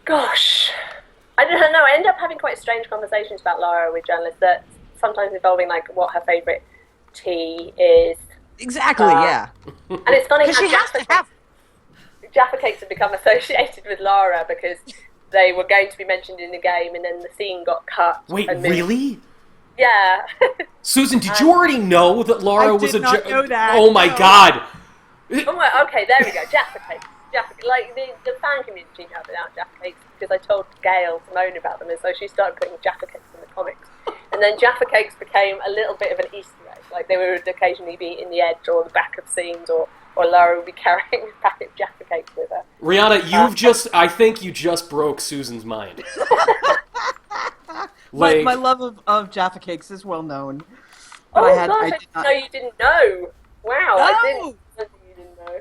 gosh, I don't know. I end up having quite strange conversations about Lara with journalists that sometimes involving like what her favourite tea is. Exactly, yeah. And it's funny how Jaffa Cakes have become associated with Lara because they were going to be mentioned in the game, and then the scene got cut. Wait, and moved. really? Yeah. Susan, did you already know that Lara was a not know that, Oh my no. god! Oh, well, okay, there we go. Jaffa Cakes. Like the fan community know about Jaffa Cakes because I told Gail to moan about them, and so she started putting Jaffa Cakes in the comics. And then Jaffa Cakes became a little bit of an Easter egg. Like they would occasionally be in the edge or the back of scenes, or Lara would be carrying a packet of Jaffa Cakes with her. Rihanna, I think you just broke Susan's mind. My love of Jaffa Cakes is well known. But I didn't know you didn't know. Wow, No! I didn't know you didn't know.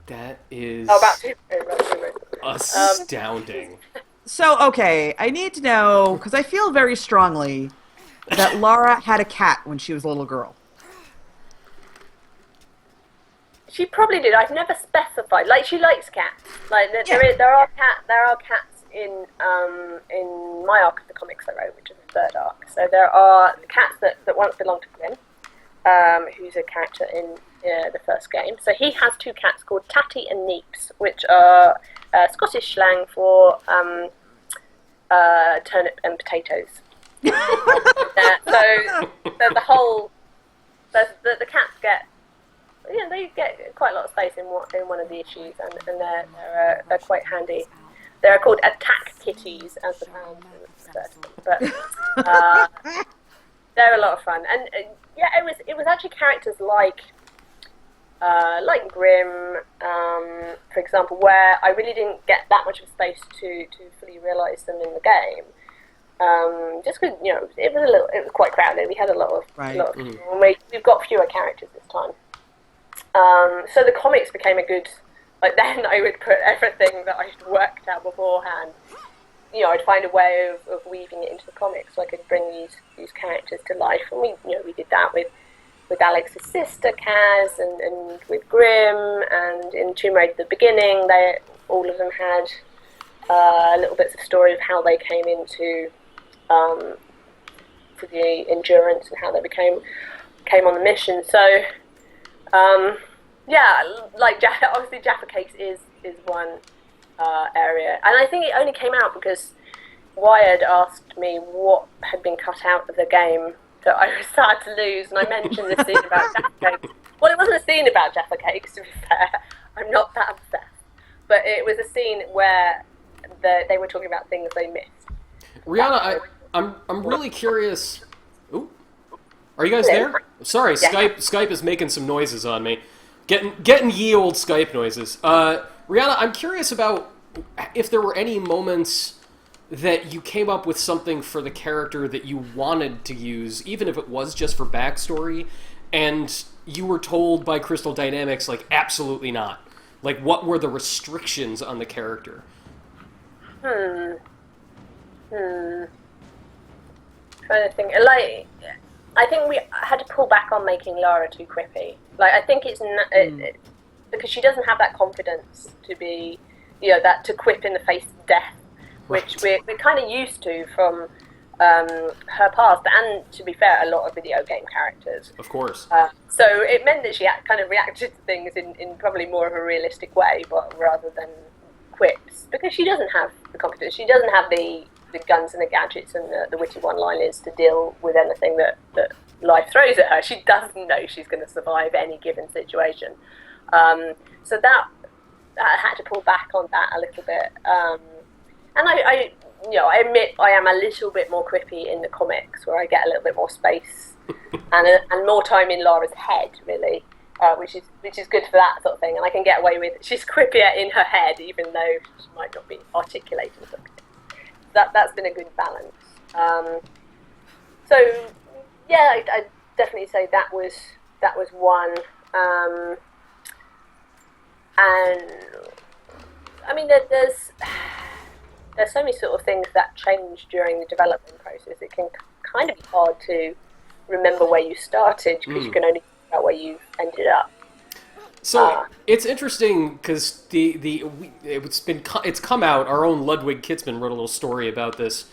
That is Oh, about two. Right. astounding. So, okay, I need to know, because I feel very strongly that Lara had a cat when she was a little girl. She probably did. I've never specified. Like she likes cats. Like Yeah. there are cats in my arc of the comics I wrote, which is the third arc. So there are cats that once belonged to Grim, who's a character in the first game. So he has two cats called Tatty and Neeps, which are Scottish slang for turnip and potatoes. So the whole the cats get. Yeah, they get quite a lot of space in one of the issues, and they're quite handy. They're called attack kitties, as the fans but they're a lot of fun. And yeah, it was actually characters like Grim, for example, where I really didn't get that much of space to fully realise them in the game. Just because it was quite crowded. We had a lot of people, and we've got fewer characters this time. So the comics became a good, like then I would put everything that I'd worked out beforehand, I'd find a way of weaving it into the comics so I could bring these characters to life. And we did that with Alex's sister Kaz and with Grim, and in Tomb Raider at the beginning, all of them had little bits of story of how they came into for the endurance and how they came on the mission. So yeah, like obviously Jaffa Cakes is one area, and I think it only came out because Wired asked me what had been cut out of the game that I was sad to lose, and I mentioned the scene about Jaffa Cakes. Well, it wasn't a scene about Jaffa Cakes, to be fair. I'm not that obsessed, but it was a scene where they were talking about things they missed. Rhianna, I'm really curious. Ooh, are you guys there? Sorry, Yeah. Skype is making some noises on me. Getting ye old Skype noises. Rhianna, I'm curious about if there were any moments that you came up with something for the character that you wanted to use, even if it was just for backstory, and you were told by Crystal Dynamics, like, absolutely not. Like, what were the restrictions on the character? Trying to think. Like, I think we had to pull back on making Lara too quippy. Like, I think it's because she doesn't have that confidence to be, to quip in the face of death, which we're kind of used to from her past, and to be fair, a lot of video game characters. Of course. So it meant that she kind of reacted to things in probably more of a realistic way, but rather than quips, because she doesn't have the confidence. She doesn't have the guns and the gadgets and the witty one-liners to deal with anything that life throws at her. She doesn't know she's going to survive any given situation. So that I had to pull back on that a little bit. And I admit I am a little bit more quippy in the comics, where I get a little bit more space and more time in Lara's head, really, which is good for that sort of thing. And I can get away with she's quippier in her head, even though she might not be articulating something. That's been a good balance. So yeah, I'd definitely say that was one. And I mean, there's so many sort of things that change during the development process. It can kind of be hard to remember where you started, because you can only think about where you ended up. So it's interesting because it's come out. Our own Ludwig Kitzman wrote a little story about this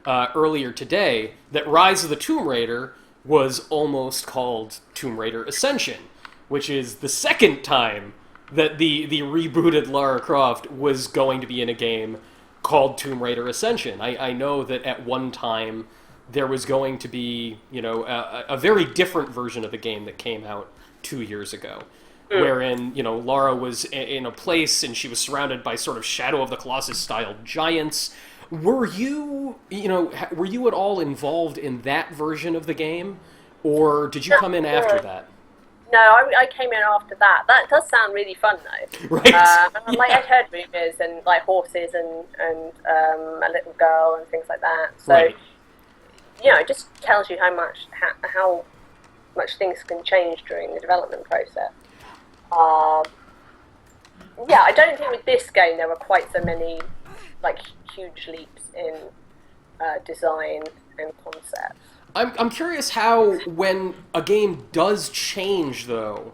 earlier today. That Rise of the Tomb Raider was almost called Tomb Raider Ascension, which is the second time that the rebooted Lara Croft was going to be in a game called Tomb Raider Ascension. I know that at one time there was going to be a very different version of the game that came out 2 years ago. Wherein, Lara was in a place and she was surrounded by sort of Shadow of the Colossus-style giants. Were you at all involved in that version of the game? Or did you come in after that? No, I came in after that. That does sound really fun, though. Right. I'd heard rumours and, like, horses and a little girl and things like that. So, right. It just tells you how much things can change during the development process. Yeah, I don't think with this game there were quite so many, like, huge leaps in design and concept. I'm curious how, when a game does change, though,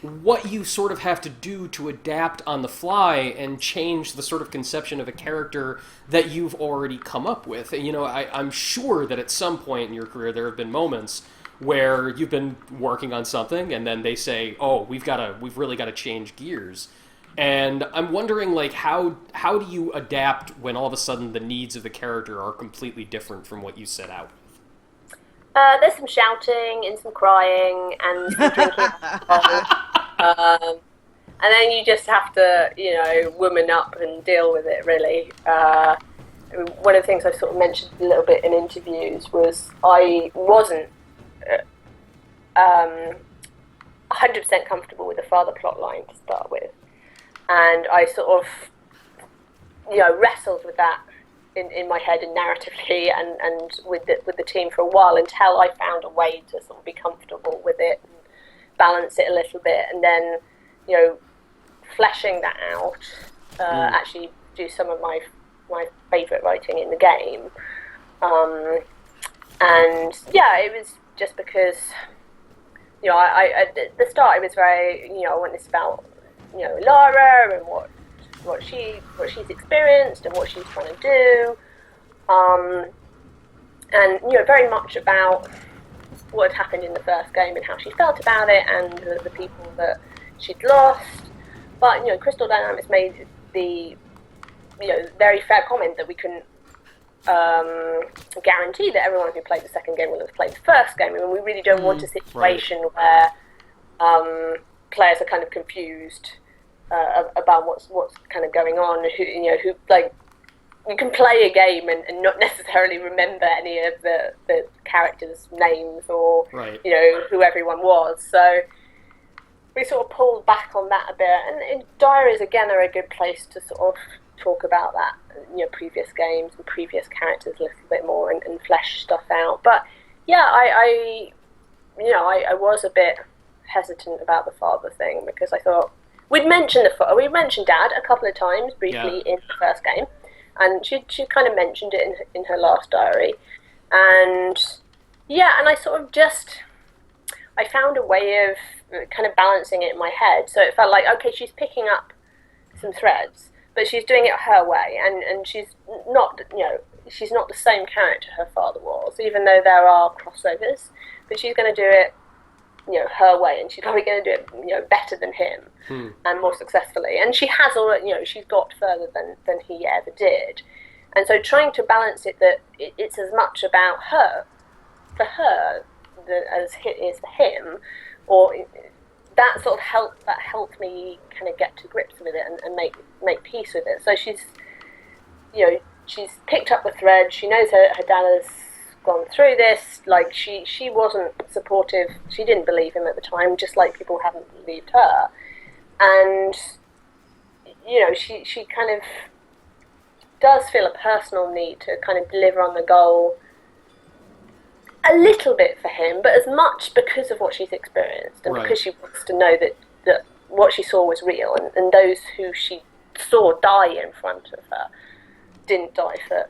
what you sort of have to do to adapt on the fly and change the sort of conception of a character that you've already come up with. You know, I'm sure that at some point in your career there have been moments where you've been working on something and then they say, "Oh, we've really got to change gears." And I'm wondering, like, how do you adapt when all of a sudden the needs of the character are completely different from what you set out? There's some shouting and some crying and some drinking alcohol. And then you just have to, woman up and deal with it, really. One of the things I sort of mentioned a little bit in interviews was I wasn't 100% comfortable with the father plotline to start with. And I sort of, wrestled with that in my head and narratively and with the team for a while until I found a way to sort of be comfortable with it and balance it a little bit, and then fleshing that out, actually do some of my favourite writing in the game, and yeah, it was just because I at the start it was very I want this about Lara and what she's experienced and what she's trying to do, and very much about what had happened in the first game and how she felt about it and the people that she'd lost. But Crystal Dynamics made the very fair comment that we couldn't guarantee that everyone who played the second game will have played the first game. I mean, we really don't want a situation where players are kind of confused about what's kind of going on. Who like you can play a game and not necessarily remember any of the characters' names or who everyone was. So we sort of pulled back on that a bit. And diaries again are a good place to sort of talk about that, previous games and previous characters a little bit more and flesh stuff out. But yeah, I was a bit hesitant about the father thing because I thought we mentioned Dad a couple of times briefly in the first game, and she kind of mentioned it in her last diary, and I sort of I found a way of kind of balancing it in my head, so it felt like, okay, she's picking up some threads, but she's doing it her way, and she's not she's not the same character her father was, even though there are crossovers, but she's going to do it her way, and she's probably going to do it better than him and more successfully, and she has already she's got further than he ever did. And so trying to balance it that it's as much about her for her as it is for him, or that sort of helped me kind of get to grips with it and make peace with it. So she's picked up the thread. She knows her dad has gone through this. Like she wasn't supportive. She didn't believe him at the time, just like people haven't believed her. And she kind of does feel a personal need to kind of deliver on the goal a little bit for him, but as much because of what she's experienced and because she wants to know that what she saw was real, and those who she saw die in front of her didn't die for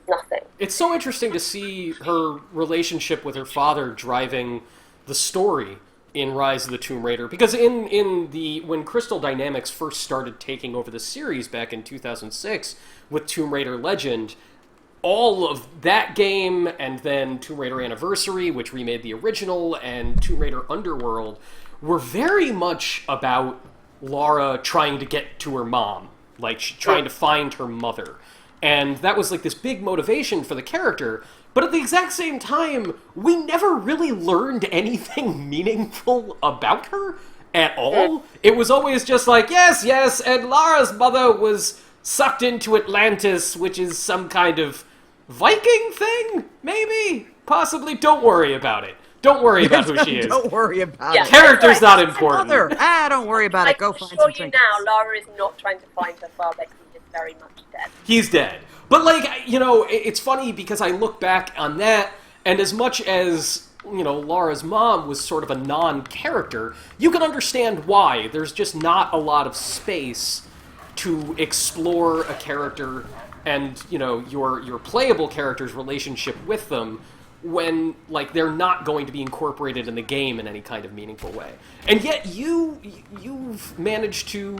nothing. It's so interesting to see her relationship with her father driving the story in Rise of the Tomb Raider, because when Crystal Dynamics first started taking over the series back in 2006 with Tomb Raider Legend, all of that game and then Tomb Raider Anniversary, which remade the original, and Tomb Raider Underworld were very much about Lara trying to get to her mom, like trying to find her mother. And that was like this big motivation for the character. But at the exact same time, we never really learned anything meaningful about her at all. It was always just like, yes, and Lara's mother was sucked into Atlantis, which is some kind of Viking thing? Maybe? Possibly? Don't worry about it. Don't worry about who she is. Don't worry about it. Character's not important. Don't worry about it. Go find some trinkets. I assure you now, Lara is not trying to find her father because he is very much dead. He's dead. But, it's funny because I look back on that, and as much as, Lara's mom was sort of a non-character, you can understand why. There's just not a lot of space to explore a character and your playable character's relationship with them when like they're not going to be incorporated in the game in any kind of meaningful way. And yet you've managed to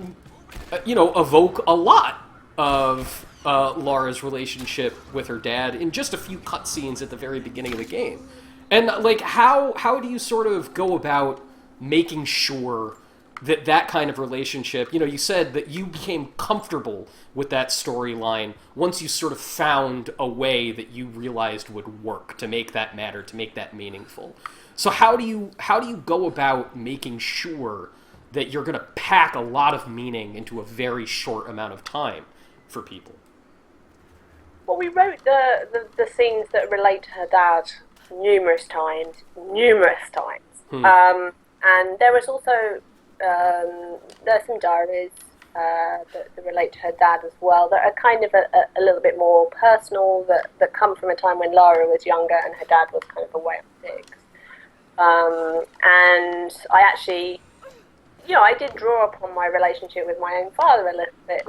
evoke a lot of Lara's relationship with her dad in just a few cutscenes at the very beginning of the game. And like how do you sort of go about making sure that kind of relationship, you said that you became comfortable with that storyline once you sort of found a way that you realized would work to make that matter, to make that meaningful. So how do you go about making sure that you're going to pack a lot of meaning into a very short amount of time for people? Well, we wrote the scenes that relate to her dad numerous times. And there was also there's some diaries that relate to her dad as well, that are kind of a little bit more personal, that come from a time when Lara was younger and her dad was kind of away on digs. And I actually, I did draw upon my relationship with my own father a little bit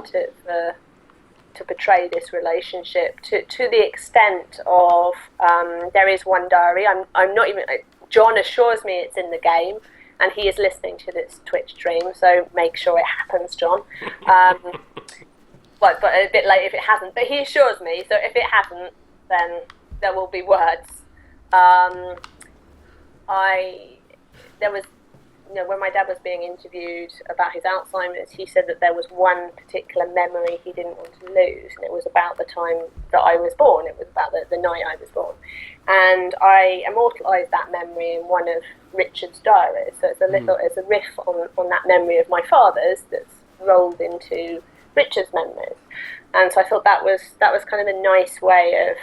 to portray this relationship to the extent of there is one diary. I'm not even. John assures me it's in the game, and he is listening to this Twitch stream, so make sure it happens, John. But a bit late if it hasn't. But he assures me, so if it hasn't, then there will be words. There was, when my dad was being interviewed about his Alzheimer's, he said that there was one particular memory he didn't want to lose, and it was about the time that I was born. It was about the night I was born. And I immortalised that memory in one of Richard's diaries. So it's a riff on that memory of my father's that's rolled into Richard's memories. And so I thought that was kind of a nice way of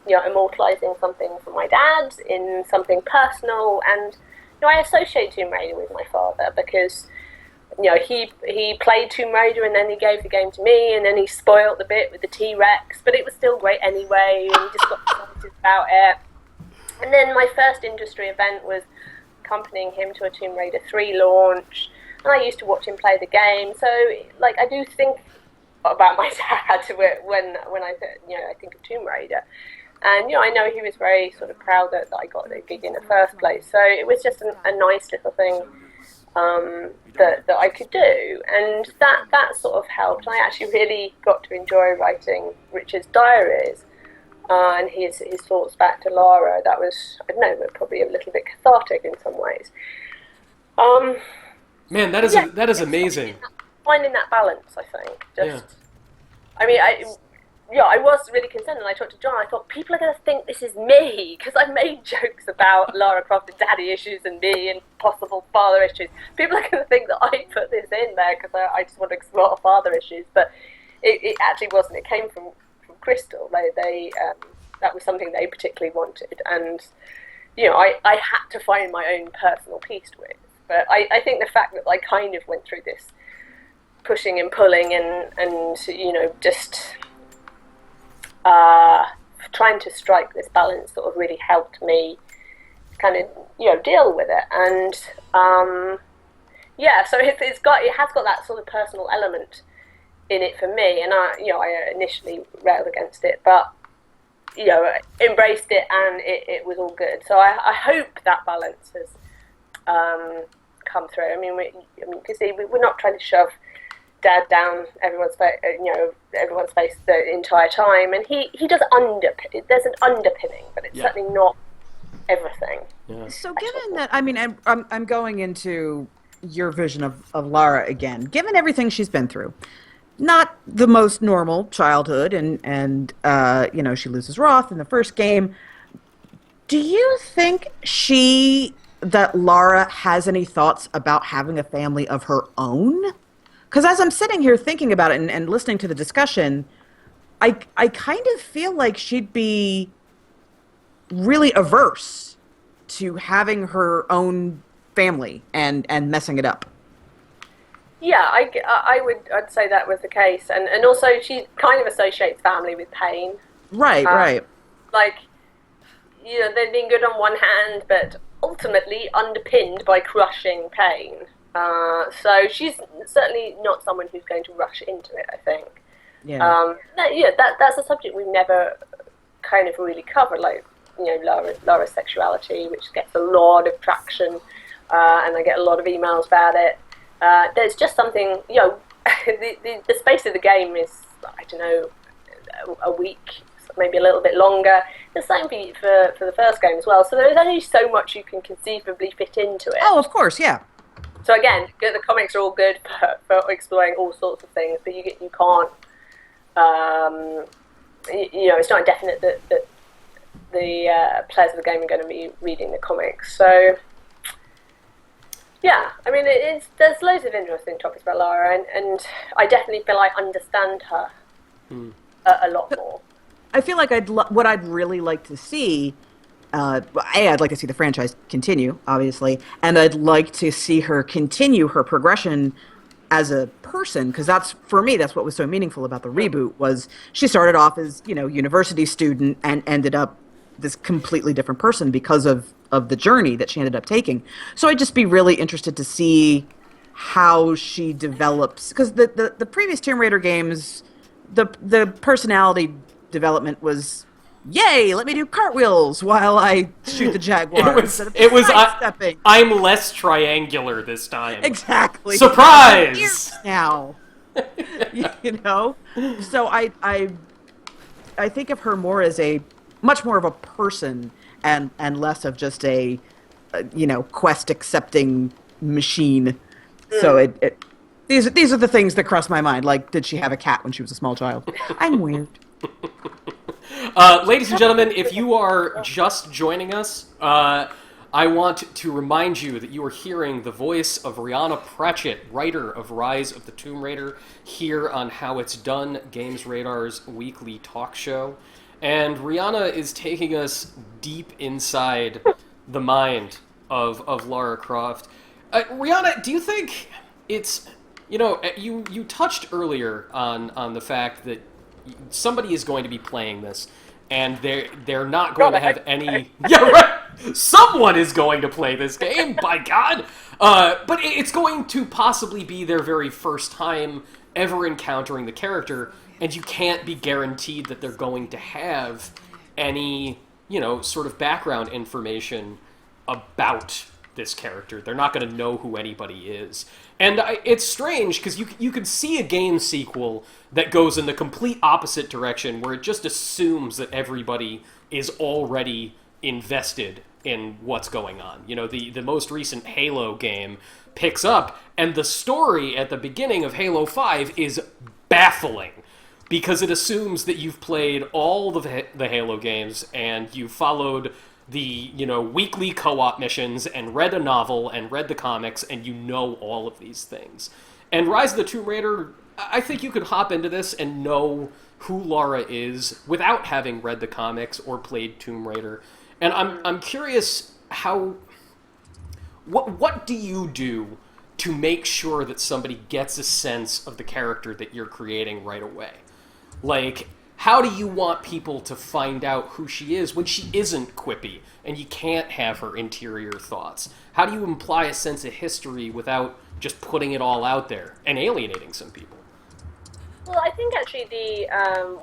immortalising something from my dad in something personal. And I associate Tomb Raider with my father because he played Tomb Raider and then he gave the game to me, and then he spoiled the bit with the T-Rex, but it was still great anyway, and he just got excited about it. And then my first industry event was accompanying him to a Tomb Raider 3 launch, and I used to watch him play the game. So, like, I do think about my dad when I think of Tomb Raider. And, I know he was very sort of proud that I got the gig in the first place. So it was just a nice little thing that I could do. And that sort of helped. I actually really got to enjoy writing Richard's diaries. And his thoughts back to Lara. That was, I don't know, probably a little bit cathartic in some ways. Man, that is amazing. Finding that balance, I think. I mean, I was really concerned, and I talked to John. I thought people are going to think this is me because I made jokes about Lara Croft and daddy issues and me and possible father issues. People are going to think that I put this in there because I just want to explore father issues, but it actually wasn't. It came from Crystal. They that was something they particularly wanted, and I had to find my own personal piece to it. But I think the fact that I kind of went through this pushing and pulling and just trying to strike this balance sort of really helped me kind of deal with it. And so it has got that sort of personal element in it for me, and I initially railed against it, but embraced it, and it was all good. So I hope that balance has come through. I mean, you can see we're not trying to shove Dad down everyone's face the entire time, and he does there's an underpinning, but it's certainly not everything. Yeah. So given that, I mean, I'm going into your vision of Lara again. Given everything she's been through, not the most normal childhood, and she loses Roth in the first game. Do you think that Lara has any thoughts about having a family of her own? Because as I'm sitting here thinking about it and listening to the discussion, I kind of feel like she'd be really averse to having her own family and messing it up. Yeah, I'd say that was the case, and also she kind of associates family with pain. Right. Like, they're being good on one hand, but ultimately underpinned by crushing pain. So she's certainly not someone who's going to rush into it, I think. That's a subject we've never kind of really covered, like, Laura's sexuality, which gets a lot of traction, and I get a lot of emails about it. There's just something, the space of the game is, I don't know, a week, maybe a little bit longer. The same for the first game as well. So there's only so much you can conceivably fit into it. Oh, of course, yeah. So again, the comics are all good for exploring all sorts of things, but you can't. It's not definite that the players of the game are going to be reading the comics. So yeah, I mean, there's loads of interesting topics about Lara, and I definitely feel I understand her a lot more. I feel like what I'd really like to see, I'd like to see the franchise continue, obviously, and I'd like to see her continue her progression as a person, because for me, that's what was so meaningful about the reboot, was she started off as, university student and ended up this completely different person because of the journey that she ended up taking. So I'd just be really interested to see how she develops, because the previous Tomb Raider games, the personality development was, yay, let me do cartwheels while I shoot the jaguar. I'm less triangular this time. Exactly. Surprise! Now. So I think of her more as much more of a person and less of just a quest accepting machine. So these are the things that cross my mind. Like, did she have a cat when she was a small child? I'm weird. Ladies and gentlemen, if you are just joining us, I want to remind you that you are hearing the voice of Rhianna Pratchett, writer of Rise of the Tomb Raider, here on How It's Done, GamesRadar's weekly talk show. And Rhianna is taking us deep inside the mind of Lara Croft. Rhianna, do you think it's... you touched earlier on the fact that somebody is going to be playing this, and they're not going to have any... Yeah, right! Someone is going to play this game, by God! But it's going to possibly be their very first time ever encountering the character, and you can't be guaranteed that they're going to have any, sort of background information about this character. They're not going to know who anybody is. And it's strange, because you could see a game sequel that goes in the complete opposite direction, where it just assumes that everybody is already invested in what's going on. The most recent Halo game picks up, and the story at the beginning of Halo 5 is baffling, because it assumes that you've played all the Halo games, and you've followed the weekly co-op missions and read a novel and read the comics, and you know all of these things. And Rise of the Tomb Raider, I think you could hop into this and know who Lara is without having read the comics or played Tomb Raider. And I'm curious what do you do to make sure that somebody gets a sense of the character that you're creating right away? Like, how do you want people to find out who she is when she isn't quippy and you can't have her interior thoughts? How do you imply a sense of history without just putting it all out there and alienating some people? Well, I think actually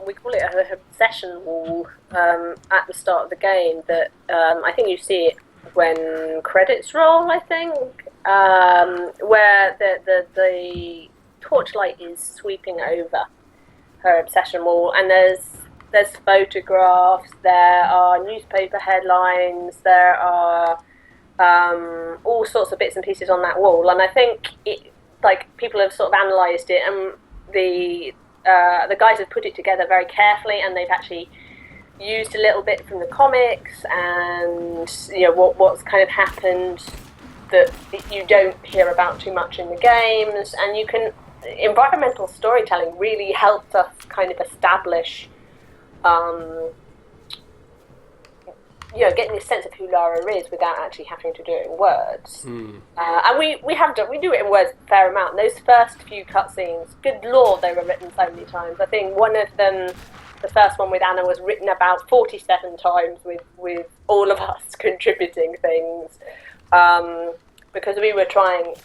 we call it a obsession wall at the start of the game, that I think you see it when credits roll, I think, where the torchlight is sweeping over her obsession wall, and there's photographs, there are newspaper headlines, there are all sorts of bits and pieces on that wall, and I think people have sort of analysed it, and the guys have put it together very carefully, and they've actually used a little bit from the comics, and what's kind of happened that you don't hear about too much in the games, and you can... Environmental storytelling really helped us kind of establish, getting a sense of who Lara is without actually having to do it in words. And we do it in words a fair amount. Those first few cutscenes, good lord, they were written so many times. I think one of them, the first one with Anna, was written about 47 times with all of us contributing things, because we were trying,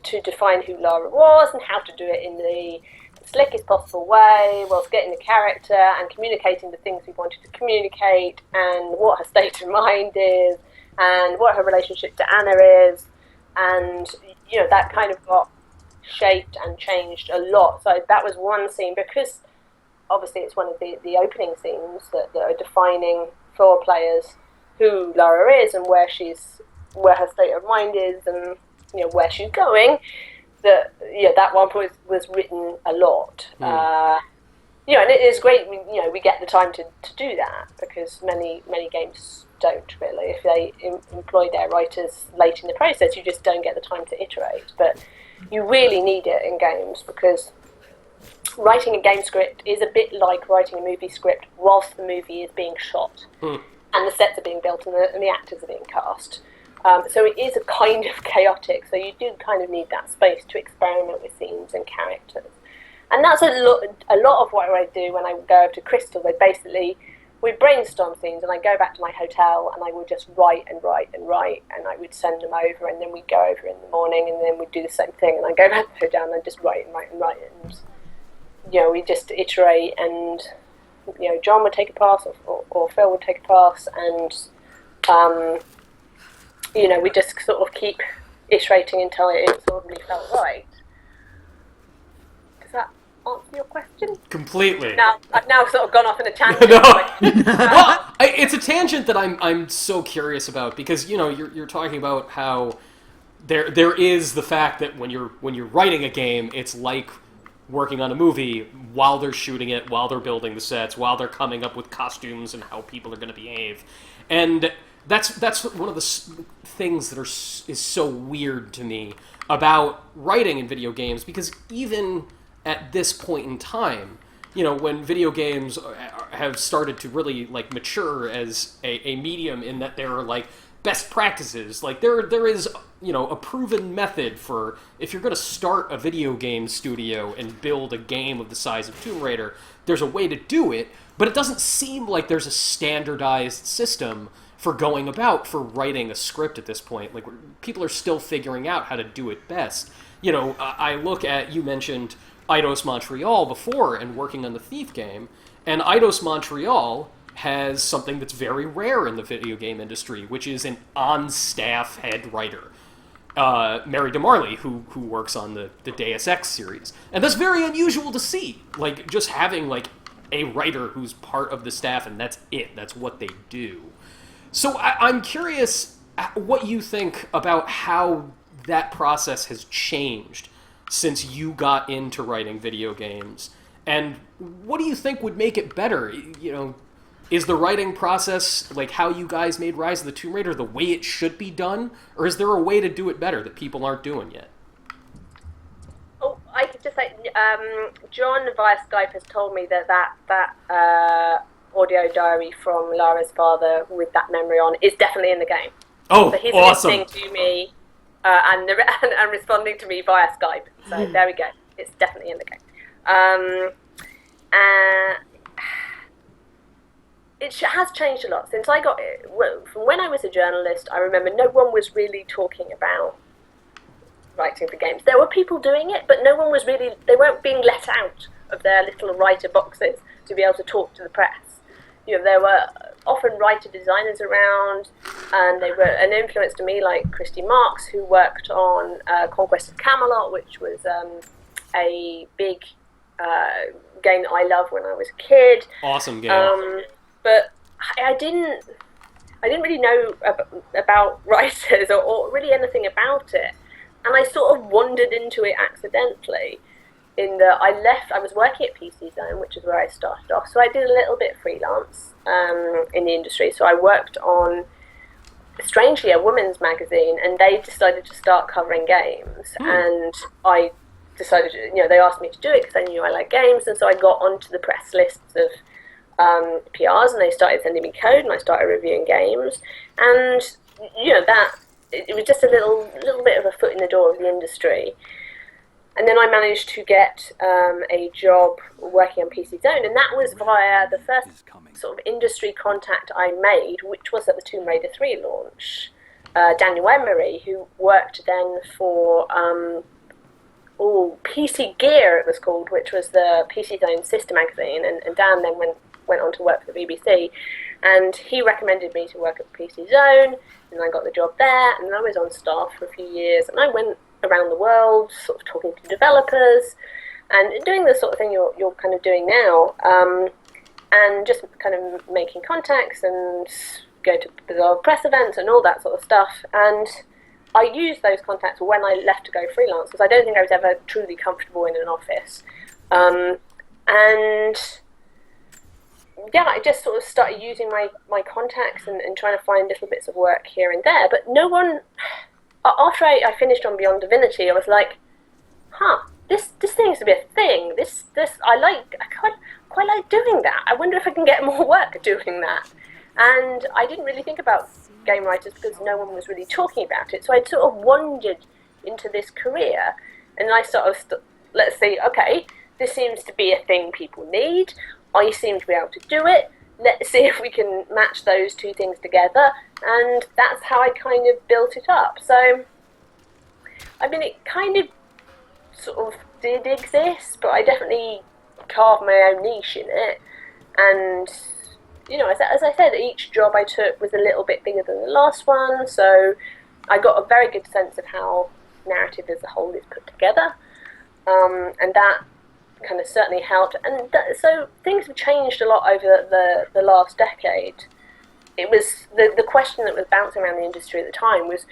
to define who Lara was and how to do it in the slickest possible way, whilst getting the character and communicating the things we wanted to communicate, and what her state of mind is, and what her relationship to Anna is, and that kind of got shaped and changed a lot. So that was one scene, because obviously it's one of the opening scenes that are defining for players who Lara is and where her state of mind is, and where she's going. That one was written a lot. And it is great. We get the time to do that, because many games don't really. If they employ their writers late in the process, you just don't get the time to iterate. But you really need it in games, because writing a game script is a bit like writing a movie script whilst the movie is being shot, and the sets are being built, and the actors are being cast. So it is a kind of chaotic, so you do kind of need that space to experiment with scenes and characters. And that's a lot of what I do when I go over to Crystal. We brainstorm scenes, and I go back to my hotel, and I would just write, and I would send them over, and then we'd go over in the morning, and then we'd do the same thing, and I go back to the hotel, and I just write, and we just iterate, and John would take a pass, or Phil would take a pass, and we just sort of keep iterating until it sort of really felt right. Does that answer your question? Completely. I've now sort of gone off in a tangent. Well, it's a tangent that I'm so curious about, because you're talking about how there is the fact that when you're writing a game, it's like working on a movie while they're shooting it, while they're building the sets, while they're coming up with costumes and how people are going to behave, and that's one of the things that is so weird to me about writing in video games, because even at this point in time, when video games have started to really mature as a medium, in that there are best practices, there is a proven method for, if you're going to start a video game studio and build a game of the size of Tomb Raider, there's a way to do it, but it doesn't seem like there's a standardized system for going about for writing a script at this point. People are still figuring out how to do it best. I look at, you mentioned Eidos Montreal before, and working on the Thief game, and Eidos Montreal has something that's very rare in the video game industry, which is an on-staff head writer. Mary DeMarley, who works on the Deus Ex series. And that's very unusual to see. Just having, a writer who's part of the staff, and that's it. That's what they do. So I'm curious what you think about how that process has changed since you got into writing video games, and what do you think would make it better? Is the writing process, how you guys made Rise of the Tomb Raider, the way it should be done, or is there a way to do it better that people aren't doing yet? Oh, I could just say, John via Skype has told me that audio diary from Lara's father with that memory on is definitely in the game. Oh, so he's awesome. Listening to me and responding to me via Skype. So there we go. It's definitely in the game. It has changed a lot since I got it. From when I was a journalist, I remember no one was really talking about writing for games. There were people doing it, but no one was really. They weren't being let out of their little writer boxes to be able to talk to the press. There were often writer designers around, and they were an influence to me, like Christy Marks, who worked on Conquest of Camelot, which was a big game that I loved when I was a kid. Awesome game. But I didn't really know about writers or really anything about it, and I sort of wandered into it accidentally. In that I was working at PC Zone, which is where I started off, so I did a little bit freelance in the industry. So I worked on, strangely, a women's magazine, and they decided to start covering games, and I decided, they asked me to do it because they knew I like games, and so I got onto the press lists of PRs, and they started sending me code, and I started reviewing games, and that it was just a little bit of a foot in the door of the industry. And then I managed to get a job working on PC Zone, and that was via the first sort of industry contact I made, which was at the Tomb Raider 3 launch. Daniel Emery, who worked then for PC Gear, it was called, which was the PC Zone sister magazine, and Dan then went on to work for the BBC, and he recommended me to work at PC Zone, and I got the job there, and I was on staff for a few years, and I went around the world, sort of talking to developers, and doing the sort of thing you're kind of doing now, and just kind of making contacts and going to bizarre press events and all that sort of stuff, and I used those contacts when I left to go freelance, because I don't think I was ever truly comfortable in an office. And yeah, I just sort of started using my contacts and trying to find little bits of work here and there. But no one, after I finished on Beyond Divinity, I was like, this seems to be a thing. I quite like doing that. I wonder if I can get more work doing that. And I didn't really think about game writers because no one was really talking about it. So I sort of wandered into this career, and I sort of, let's see, okay, this seems to be a thing people need. I seem to be able to do it. Let's see if we can match those two things together. And that's how I kind of built it up. So, I mean, it kind of sort of did exist, but I definitely carved my own niche in it. And you know, as I said, each job I took was a little bit bigger than the last one, so I got a very good sense of how narrative as a whole is put together, and that kind of certainly helped. And so things have changed a lot over the last decade. It was the question that was bouncing around the industry at the time was,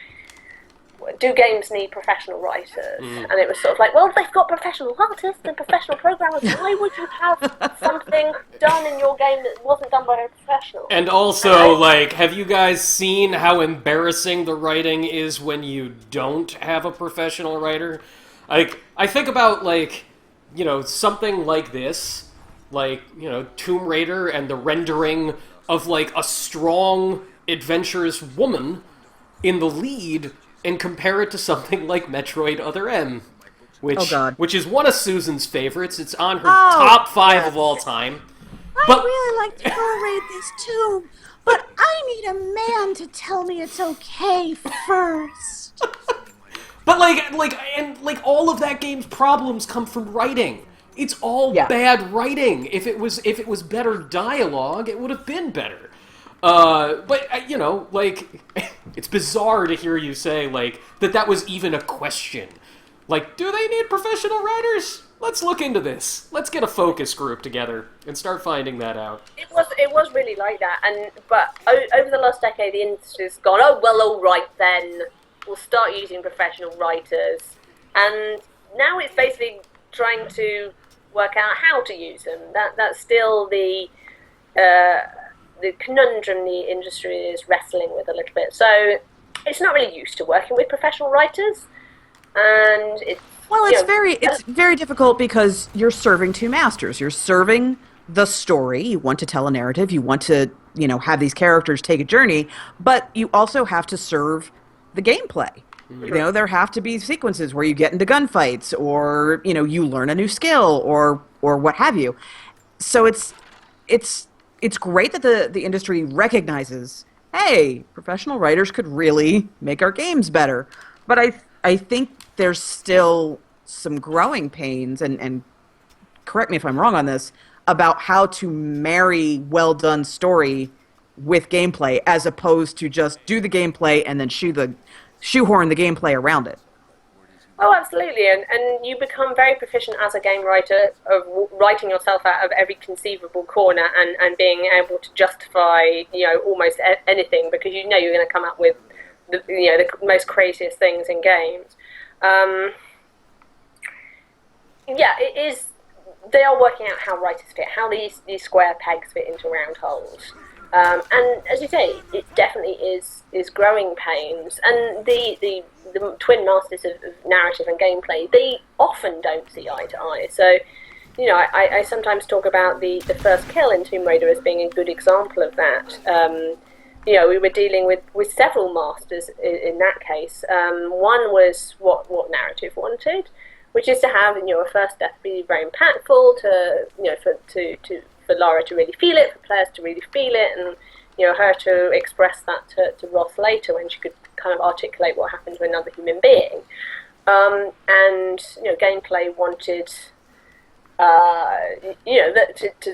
do games need professional writers? And it was sort of like, well, they've got professional artists and professional programmers. Why would you have something done in your game that wasn't done by a professional? And also, like, have you guys seen how embarrassing the writing is when you don't have a professional writer? Like, I think about, like, you know, something like this, like, you know, Tomb Raider and the rendering of, like, a strong, adventurous woman in the lead, and compare it to something like Metroid Other M, which is one of Susan's favorites. It's on her top 5 of all time. I'd really like to go raid this too, but I need a man to tell me it's okay first. But like all of that game's problems come from writing. It's all bad writing. If it was better dialogue, it would have been better. But, you know, like, it's bizarre to hear you say, like, that was even a question. Like, do they need professional writers? Let's look into this. Let's get a focus group together and start finding that out. It was really like that, but over the last decade, the industry's gone, oh, well, all right then, we'll start using professional writers. And now it's basically trying to work out how to use them. That's still the conundrum the industry is wrestling with a little bit. So it's not really used to working with professional writers, and it's very difficult because you're serving two masters. You're serving the story. You want to tell a narrative. You want to, you know, have these characters take a journey, but you also have to serve the gameplay. You know, there have to be sequences where you get into gunfights, or, you know, you learn a new skill, or what have you. So it's great that the industry recognizes, hey, professional writers could really make our games better. But I think there's still some growing pains, and correct me if I'm wrong on this, about how to marry well-done story with gameplay, as opposed to just do the gameplay and then shoehorn the gameplay around it. Oh, absolutely, and you become very proficient as a game writer of writing yourself out of every conceivable corner and being able to justify, you know, almost anything, because you know you're going to come up with the most craziest things in games. It is. They are working out how writers fit, how these square pegs fit into round holes. And as you say, it definitely is growing pains. And the twin masters of narrative and gameplay, they often don't see eye to eye. So, you know, I sometimes talk about the first kill in Tomb Raider as being a good example of that. You know, we were dealing with several masters in that case. One was what narrative wanted, which is to have, you know, a first death be very impactful, to, you know, for Lara to really feel it, for players to really feel it, and, you know, her to express that to Roth later when she could kind of articulate what happened to another human being. And gameplay wanted to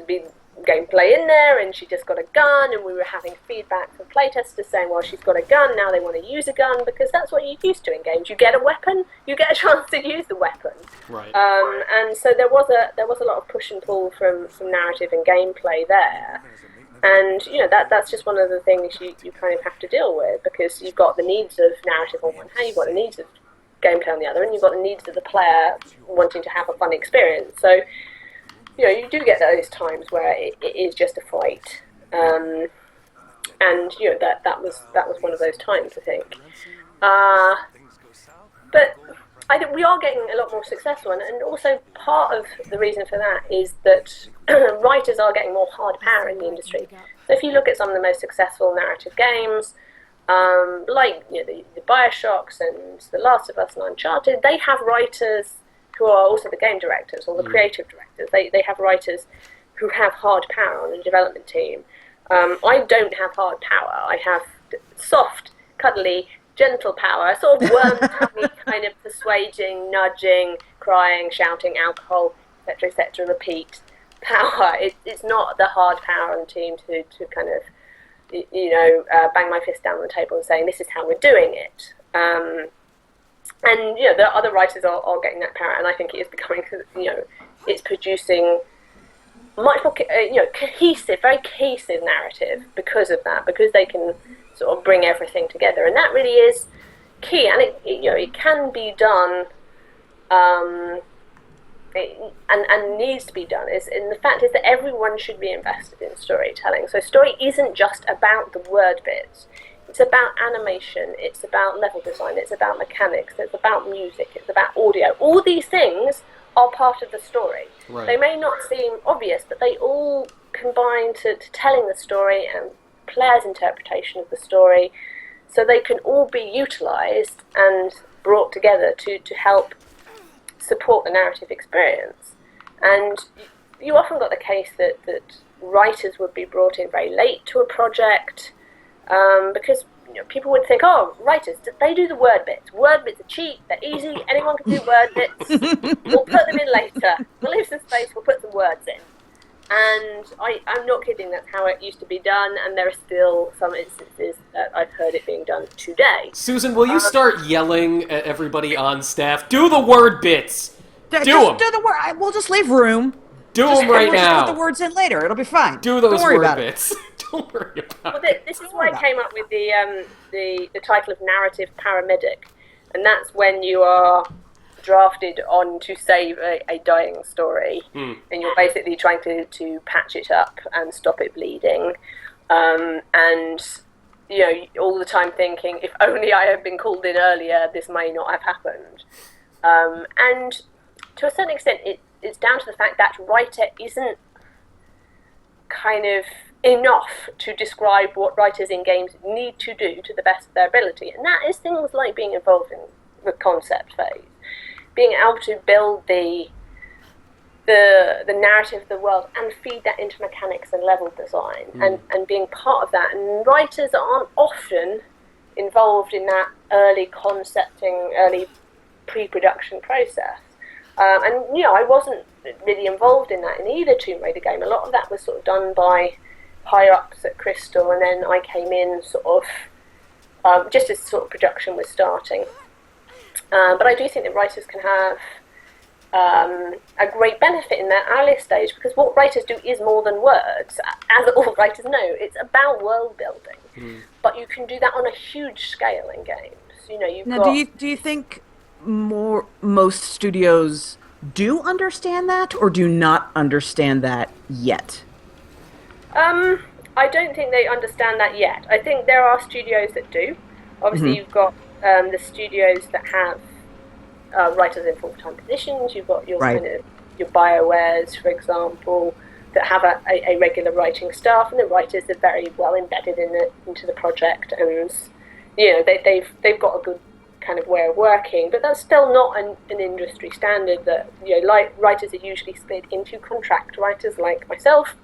be gameplay in there, and she just got a gun, and we were having feedback from playtesters saying, well, she's got a gun, now they want to use a gun, because that's what you're used to in games. You get a weapon, you get a chance to use the weapon. Right. And so there was a lot of push and pull from narrative and gameplay there. And that's just one of the things you kind of have to deal with, because you've got the needs of narrative on one hand, you've got the needs of gameplay on the other, and you've got the needs of the player wanting to have a fun experience. So you do get those times where it is just a fight, and that was one of those times, I think. But I think we are getting a lot more successful, and also part of the reason for that is that writers are getting more hard power in the industry. So if you look at some of the most successful narrative games, like the Bioshocks and The Last of Us and Uncharted, they have writers who are also the game directors or the creative directors. They have writers who have hard power on the development team. I don't have hard power. I have soft, cuddly, gentle power, sort of worm-tummy kind of persuading, nudging, crying, shouting, alcohol, etc., repeat power. It's not the hard power on the team to kind of bang my fist down on the table and saying, this is how we're doing it. And the other writers are getting that power, and I think it is becoming, it's producing much more, cohesive, very cohesive narrative because of that, because they can sort of bring everything together, and that really is key. And it can be done, and needs to be done. And the fact is that everyone should be invested in storytelling. So story isn't just about the word bits. It's about animation, it's about level design, it's about mechanics, it's about music, it's about audio. All these things are part of the story. Right. They may not seem obvious, but they all combine to telling the story and players' interpretation of the story, so they can all be utilised and brought together to help support the narrative experience. And you often got the case that writers would be brought in very late to a project, because people would think, oh, writers, they do the word bits. Word bits are cheap, they're easy, anyone can do word bits. We'll put them in later. We'll leave some space, we'll put some words in. And I'm not kidding, that's how it used to be done, and there are still some instances that I've heard it being done today. Susan, will you start yelling at everybody on staff? Do the word bits! Do them! Do the word. We'll just leave room. Do them right We'll now! just put the words in later. It'll be fine. Do those Don't worry word about bits. Don't worry about it. This is why I came up with the title of narrative paramedic, and that's when you are drafted on to save a dying story, and you're basically trying to patch it up and stop it bleeding, and all the time thinking, if only I had been called in earlier, this may not have happened. And to a certain extent, it's down to the fact that writer isn't kind of enough to describe what writers in games need to do to the best of their ability, and that is things like being involved in the concept phase, being able to build the narrative of the world and feed that into mechanics and level design, and being part of that. And writers aren't often involved in that early concepting, early pre-production process. And I wasn't really involved in that in either Tomb Raider game. A lot of that was sort of done by higher ups at Crystal, and then I came in sort of just as sort of production was starting. But I do think that writers can have a great benefit in that earlier stage, because what writers do is more than words, as all writers know. It's about world building, but you can do that on a huge scale in games. Do you think most studios do understand that, or do not understand that yet? I don't think they understand that yet. I think there are studios that do. Obviously, you've got the studios that have writers in full-time positions. You've got your kind of your BioWares, for example, that have a regular writing staff, and the writers are very well embedded into the project, and they've got a good kind of way of working. But that's still not an industry standard. That like writers are usually split into contract writers like myself,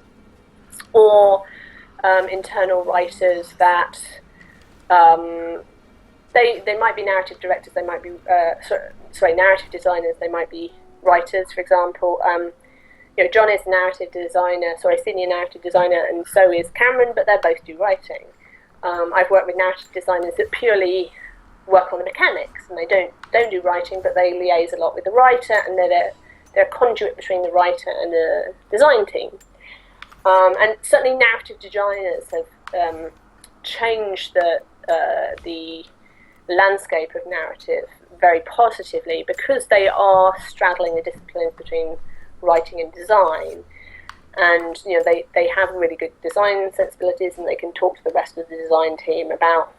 or internal writers that they might be narrative directors, they might be narrative designers, they might be writers, for example. John is senior narrative designer, and so is Cameron, but they both do writing. I've worked with narrative designers that purely work on the mechanics, and they don't do writing, but they liaise a lot with the writer, and they're a conduit between the writer and the design team. And certainly narrative designers have changed the landscape of narrative very positively, because they are straddling the disciplines between writing and design, and they have really good design sensibilities, and they can talk to the rest of the design team about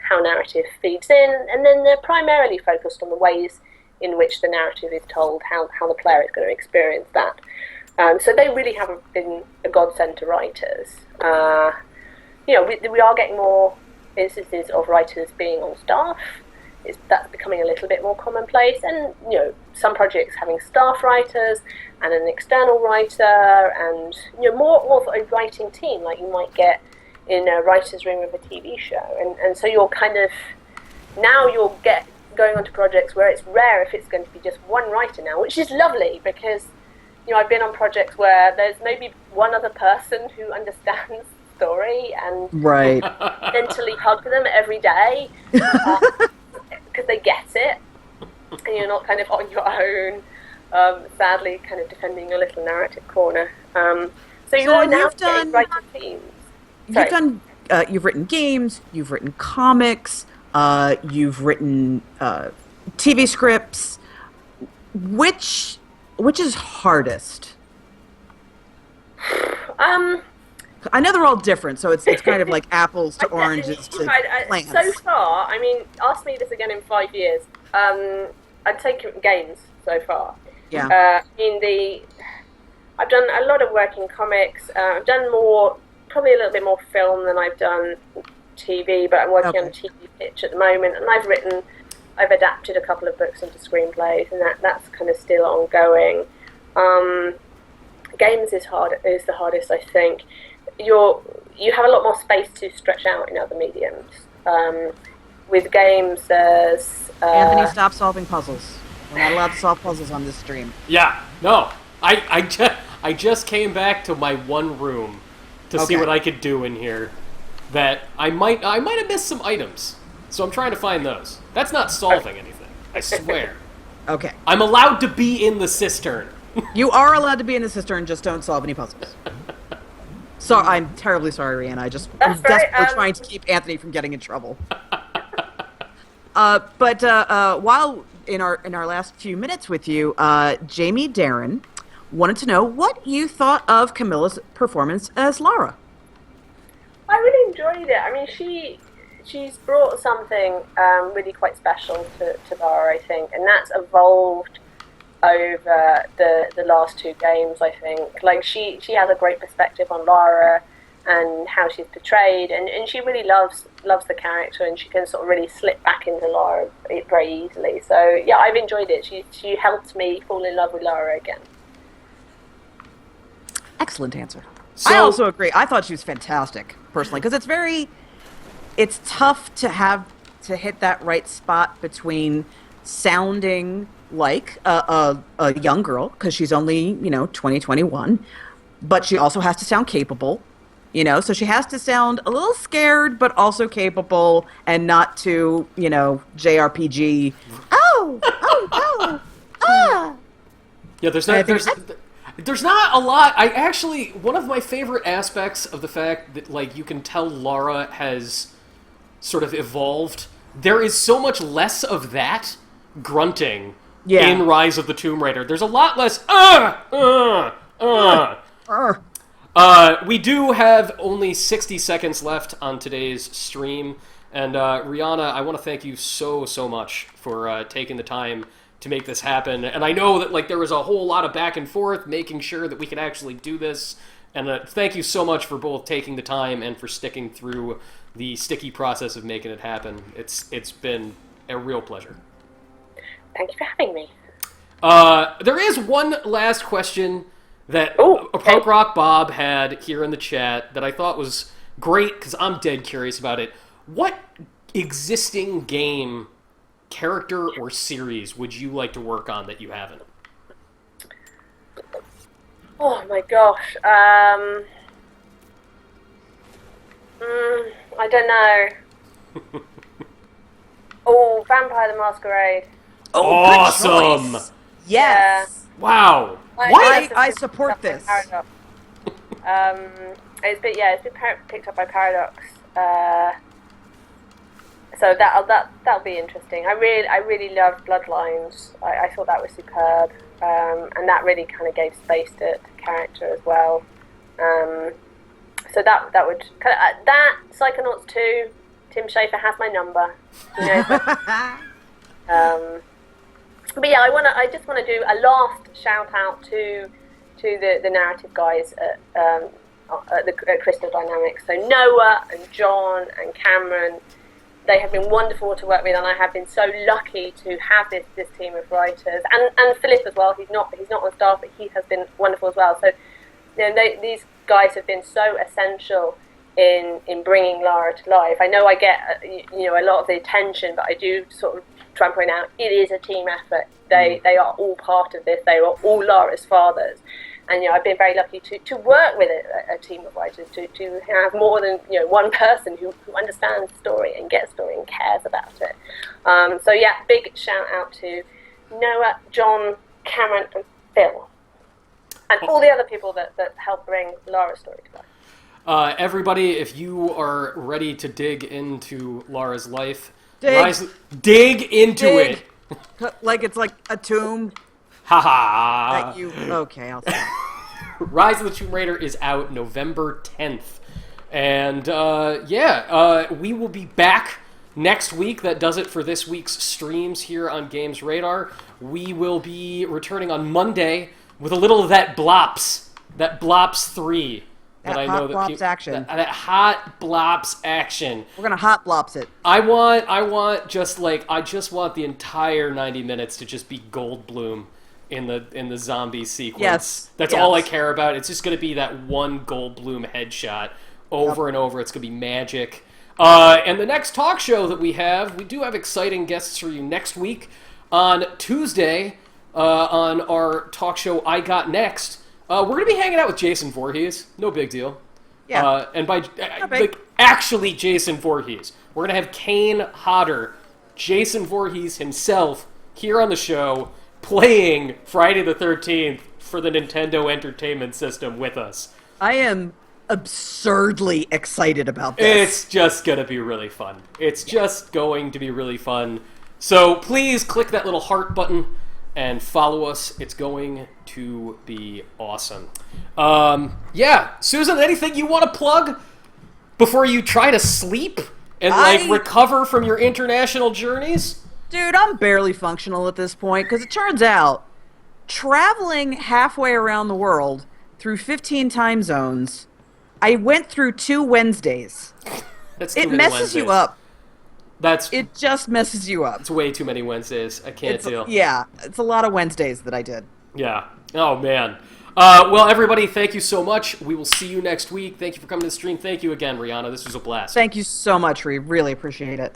how narrative feeds in, and then they're primarily focused on the ways in which the narrative is told, how the player is going to experience that. So they really have been a godsend to writers. We are getting more instances of writers being on staff. That's becoming a little bit more commonplace, and some projects having staff writers and an external writer, and more of a writing team like you might get in a writer's room of a TV show, and so you're going on to projects where it's rare if it's going to be just one writer now, which is lovely, because I've been on projects where there's maybe one other person who understands the story and right. mentally hug them every day because they get it, and you're not kind of on your own, sadly kind of defending your little narrative corner. So you're now writing teams. You've written games, you've written comics, you've written TV scripts. Which is hardest? I know they're all different, so it's kind of like apples to oranges to plants. So far, ask me this again in 5 years. I'd say games so far. Yeah. I've done a lot of work in comics. I've done probably a little bit more film than I've done TV, but I'm working on a TV pitch at the moment, and I've adapted a couple of books into screenplays, and that's kind of still ongoing. Games is the hardest, I think. You have a lot more space to stretch out in other mediums. With games, there's Anthony, stop solving puzzles. We're not allowed to solve puzzles on this stream. Yeah, no. I just came back to my one room to see what I could do in here. That I might have missed some items, so I'm trying to find those. That's not solving anything, I swear. Okay. I'm allowed to be in the cistern. You are allowed to be in the cistern, just don't solve any puzzles. So I'm terribly sorry, Rhianna. I'm desperately trying to keep Anthony from getting in trouble. But while in our last few minutes with you, Jamie Darren wanted to know what you thought of Camilla's performance as Lara. I really enjoyed it. She's brought something really quite special to Lara, I think, and that's evolved over the last two games, I think. Like, she has a great perspective on Lara and how she's portrayed, and she really loves the character, and she can sort of really slip back into Lara very easily. So yeah, I've enjoyed it. She helped me fall in love with Lara again. Excellent answer. So, I also agree. I thought she was fantastic, personally, because it's tough to hit that right spot between sounding like a young girl, because she's only 2021, but she also has to sound capable, so she has to sound a little scared but also capable, and not too JRPG. yeah, there's not a lot. One of my favorite aspects of the fact that, like, you can tell Lara has sort of evolved. There is so much less of that grunting in Rise of the Tomb Raider. There's a lot less we do have only 60 seconds left on today's stream, and Rhianna, I want to thank you so much for taking the time to make this happen. And I know that, like, there was a whole lot of back and forth making sure that we could actually do this, and thank you so much for both taking the time and for sticking through the sticky process of making it happen. It's been a real pleasure. Thank you for having me. There is one last question that Punk Rock Bob had here in the chat that I thought was great, because I'm dead curious about it. What existing game, character, or series would you like to work on that you haven't? Oh my gosh. I don't know. Oh, Vampire the Masquerade. Oh, good Awesome! choice. Yes. Wow. I support this. Paradox. It's been picked up by Paradox. So that'll be interesting. I really loved Bloodlines. I thought that was superb, and that really kind of gave space to character as well. So that would kind of that Psychonauts 2. Tim Schafer has my number. You know, but yeah, I just want to do a last shout out to the narrative guys at Crystal Dynamics. So Noah and John and Cameron, they have been wonderful to work with, and I have been so lucky to have this team of writers, and Philip as well. He's not on staff, but he has been wonderful as well. So these guys have been so essential in bringing Lara to life. I know I get a lot of the attention, but I do sort of try and point out it is a team effort. They are all part of this. They are all Lara's fathers, and I've been very lucky to work with a team of writers, to have more than one person who understands the story and gets the story and cares about it. So yeah, big shout out to Noah, John, Cameron, and Phil, and all the other people that help bring Lara's story to life. Everybody, if you are ready to dig into Lara's life, Dig into Dig. it. Like it's like a tomb. Haha. That you okay? I'll stop. Rise of the Tomb Raider is out November 10th. And we will be back next week. That does it for this week's streams here on GamesRadar. We will be returning on Monday with a little of that Blops 3. That hot blops action. That hot blops action. We're gonna hot blops it. I want just the entire 90 minutes to just be Goldblum in the zombie sequence. Yes. That's all I care about. It's just gonna be that one Goldblum headshot over and over. It's gonna be magic. And the next talk show that we do have exciting guests for you next week on Tuesday on our talk show I Got Next. We're going to be hanging out with Jason Voorhees. No big deal. Yeah. And by actually Jason Voorhees. We're going to have Kane Hodder, Jason Voorhees himself, here on the show, playing Friday the 13th for the Nintendo Entertainment System with us. I am absurdly excited about this. It's just going to be really fun. It's just going to be really fun. So please click that little heart button and follow us. It's going to be awesome. Susan, anything you want to plug before you try to sleep and recover from your international journeys? Dude, I'm barely functional at this point, because it turns out traveling halfway around the world through 15 time zones, I went through 2 Wednesdays. It messes you up. It just messes you up. It's way too many Wednesdays. I can't deal. Yeah, it's a lot of Wednesdays that I did. Yeah. Oh, man. Well, everybody, thank you so much. We will see you next week. Thank you for coming to the stream. Thank you again, Rihanna. This was a blast. Thank you so much, Reeve. Really appreciate it.